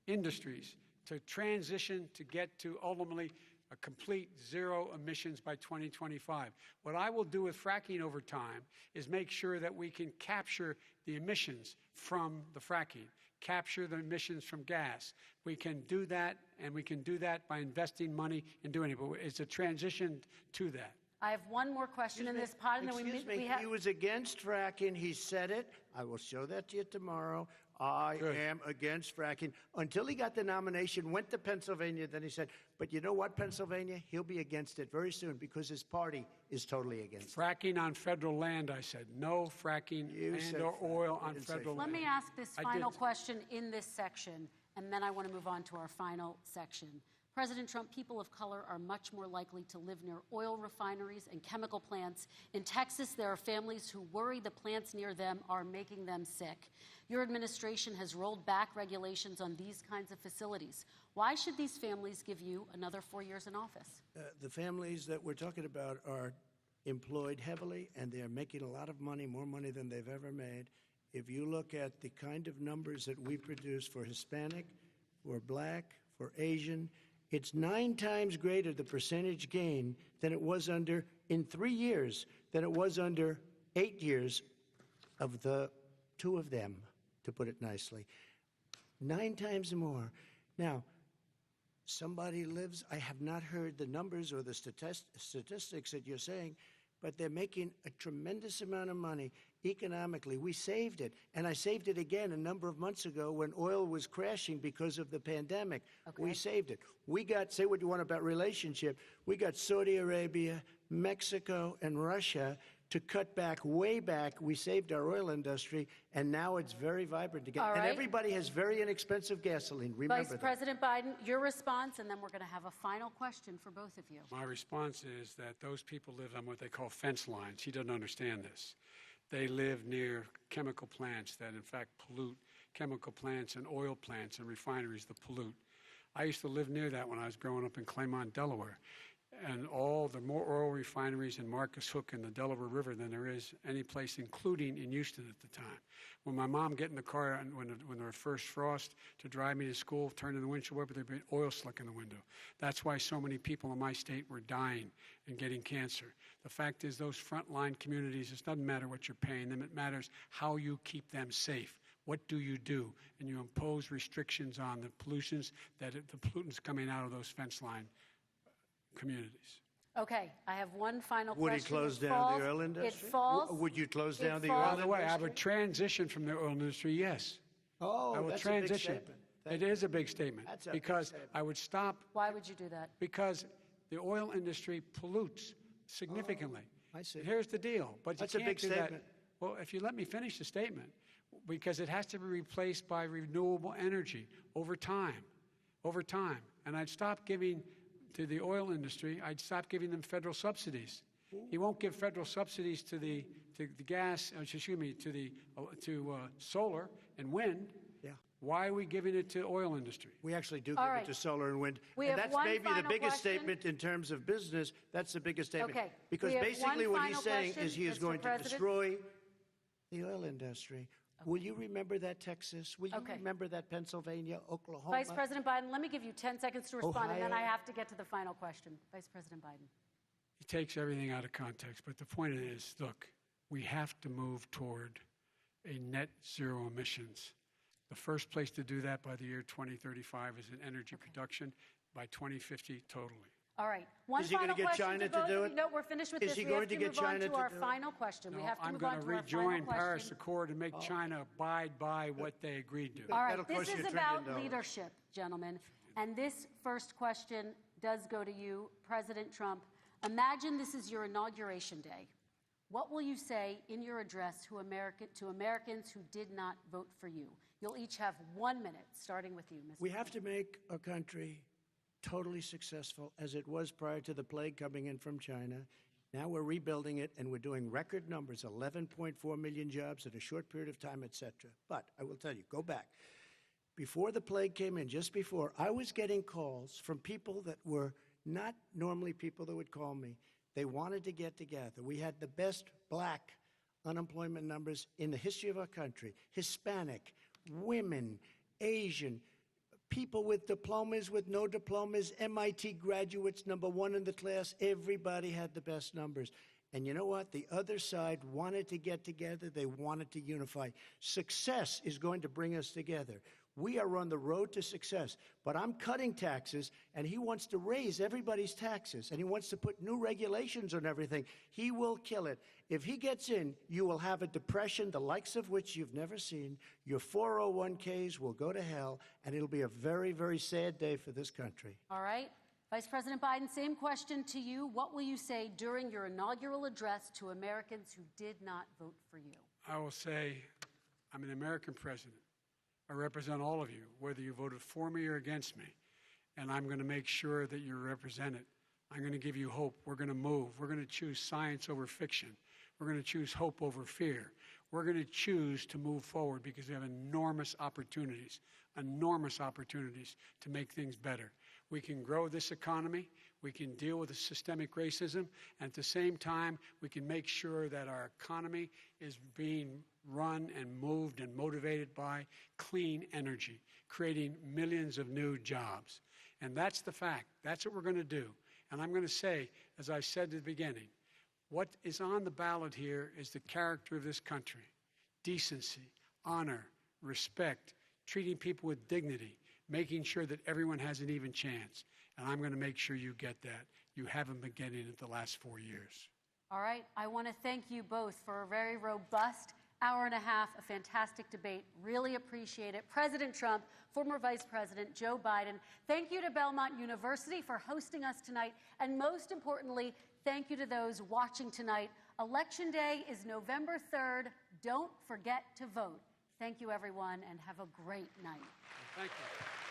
industries to transition to get to ultimately a complete zero emissions by 2025. What I will do with fracking over time is make sure that we can capture the emissions from the fracking, capture the emissions from gas. We can do that, and we can do that by investing money in doing it. But it's a transition to that. I have one more question in this pod, and then we have. He was against fracking. He said it. I will show that to you tomorrow. I am against fracking. Until he got the nomination, went to Pennsylvania, then he said, but you know what, Pennsylvania? He'll be against it very soon because his party is totally against it. Fracking on federal land, I said. No fracking or oil on federal land. Let me ask this final question in this section, and then I want to move on to our final section. President Trump, people of color are much more likely to live near oil refineries and chemical plants. In Texas, there are families who worry the plants near them are making them sick. Your administration has rolled back regulations on these kinds of facilities. Why should these families give you another 4 years in office? The families that we're talking about are employed heavily, and they're making a lot of money, more money than they've ever made. If you look at the kind of numbers that we produce for Hispanic, for Black, for Asian, it's 9 times greater, the percentage gain, than it was in 3 years, than it was under 8 years of the 2 of them, to put it nicely. 9 times more. Now, somebody lives, I have not heard the numbers or the statistics that you're saying, but they're making a tremendous amount of money economically. We saved it, and I saved it again a number of months ago when oil was crashing because of the pandemic. Okay. We saved it. We got, say what you want about relationship, we got Saudi Arabia, Mexico, and Russia to cut back, way back. We saved our oil industry, and now it's very vibrant again. All right. And everybody has very inexpensive gasoline. Remember Vice President Biden, your response, and then we're going to have a final question for both of you. My response is that those people live on what they call fence lines. He doesn't understand this. They live near chemical plants that, in fact, pollute, chemical plants and oil plants and refineries that pollute. I used to live near that when I was growing up in Claymont, Delaware. And all the more oil refineries in Marcus Hook and the Delaware River than there is any place, including in Houston at the time. When my mom get in the car and when there was first frost to drive me to school, turn in the windshield wiper, there'd be oil slick in the window. That's why so many people in my state were dying and getting cancer. The fact is, those frontline communities, it doesn't matter what you're paying them, it matters how you keep them safe. What do? And you impose restrictions on the pollutants the pollutants coming out of those fence line communities. Okay, I have one final question. Would he close down the oil industry? It falls. Would you close down the oil industry? By the way, I would transition from the oil industry, yes. Oh, I will that's transition. a big statement. It is a big statement because I would stop. Why would you do that? Because the oil industry pollutes significantly. I see. Here's the deal. But that's you a can't big do statement. That. Well, if you let me finish the statement, because it has to be replaced by renewable energy over time. And I'd stop giving to the oil industry, I'd stop giving them federal subsidies. He won't give federal subsidies to the gas, to solar and wind. Yeah. Why are we giving it to oil industry? We actually do give it to solar and wind. And that's maybe the biggest statement in terms of business. That's the biggest statement. Okay. Because basically what he's saying is he is going to destroy the oil industry. Will you remember that, Texas? Will you remember that, Pennsylvania, Oklahoma? Vice President Biden, let me give you 10 seconds to respond, and then I have to get to the final question. Vice President Biden. He takes everything out of context, but the point is, look, we have to move toward a net zero emissions. The first place to do that by the year 2035 is in energy production, by 2050 totally. All right. One is he going to get China to do it? No, we're finished with this. Is he going to get China to do it? We have to move on to our final question. No, we have to I'm move going on to to our final rejoin question. Paris Accord and make China abide by what they agreed to. All right. That'll This cost you is $1 about trillion. leadership, gentlemen. And this first question does go to you, President Trump. Imagine this is your inauguration day. What will you say in your address to Americans who did not vote for you? You'll each have 1 minute, starting with you, Mr. We have to make our country totally successful as it was prior to the plague coming in from China. Now we're rebuilding it, and we're doing record numbers, 11.4 million jobs in a short period of time, et cetera. But I will tell you, go back. Before the plague came in, just before, I was getting calls from people that were not normally people that would call me. They wanted to get together. We had the best black unemployment numbers in the history of our country. Hispanic, women, Asian, people with diplomas, with no diplomas, MIT graduates, #1 in the class. Everybody had the best numbers. And you know what? The other side wanted to get together. They wanted to unify. Success is going to bring us together. We are on the road to success. But I'm cutting taxes, and he wants to raise everybody's taxes, and he wants to put new regulations on everything. He will kill it. If he gets in, you will have a depression, the likes of which you've never seen. Your 401ks will go to hell, and it'll be a very, very sad day for this country. All right. Vice President Biden, same question to you. What will you say during your inaugural address to Americans who did not vote for you? I will say, I'm an American president. I represent all of you, whether you voted for me or against me. And I'm going to make sure that you're represented. I'm going to give you hope. We're going to move. We're going to choose science over fiction. We're going to choose hope over fear. We're going to choose to move forward because we have enormous opportunities to make things better. We can grow this economy. We can deal with the systemic racism. And at the same time, we can make sure that our economy is being run and moved and motivated by clean energy, creating millions of new jobs. And that's the fact. That's what we're going to do. And I'm going to say, as I said at the beginning, what is on the ballot here is the character of this country: decency, honor, respect, treating people with dignity, making sure that everyone has an even chance. And I'm going to make sure you get that. You haven't been getting it the last 4 years. All right. I want to thank you both for a very robust hour and a half, a fantastic debate. Really appreciate it. President Trump, former Vice President Joe Biden, thank you to Belmont University for hosting us tonight. And most importantly, thank you to those watching tonight. Election Day is November 3rd. Don't forget to vote. Thank you, everyone, and have a great night. Thank you.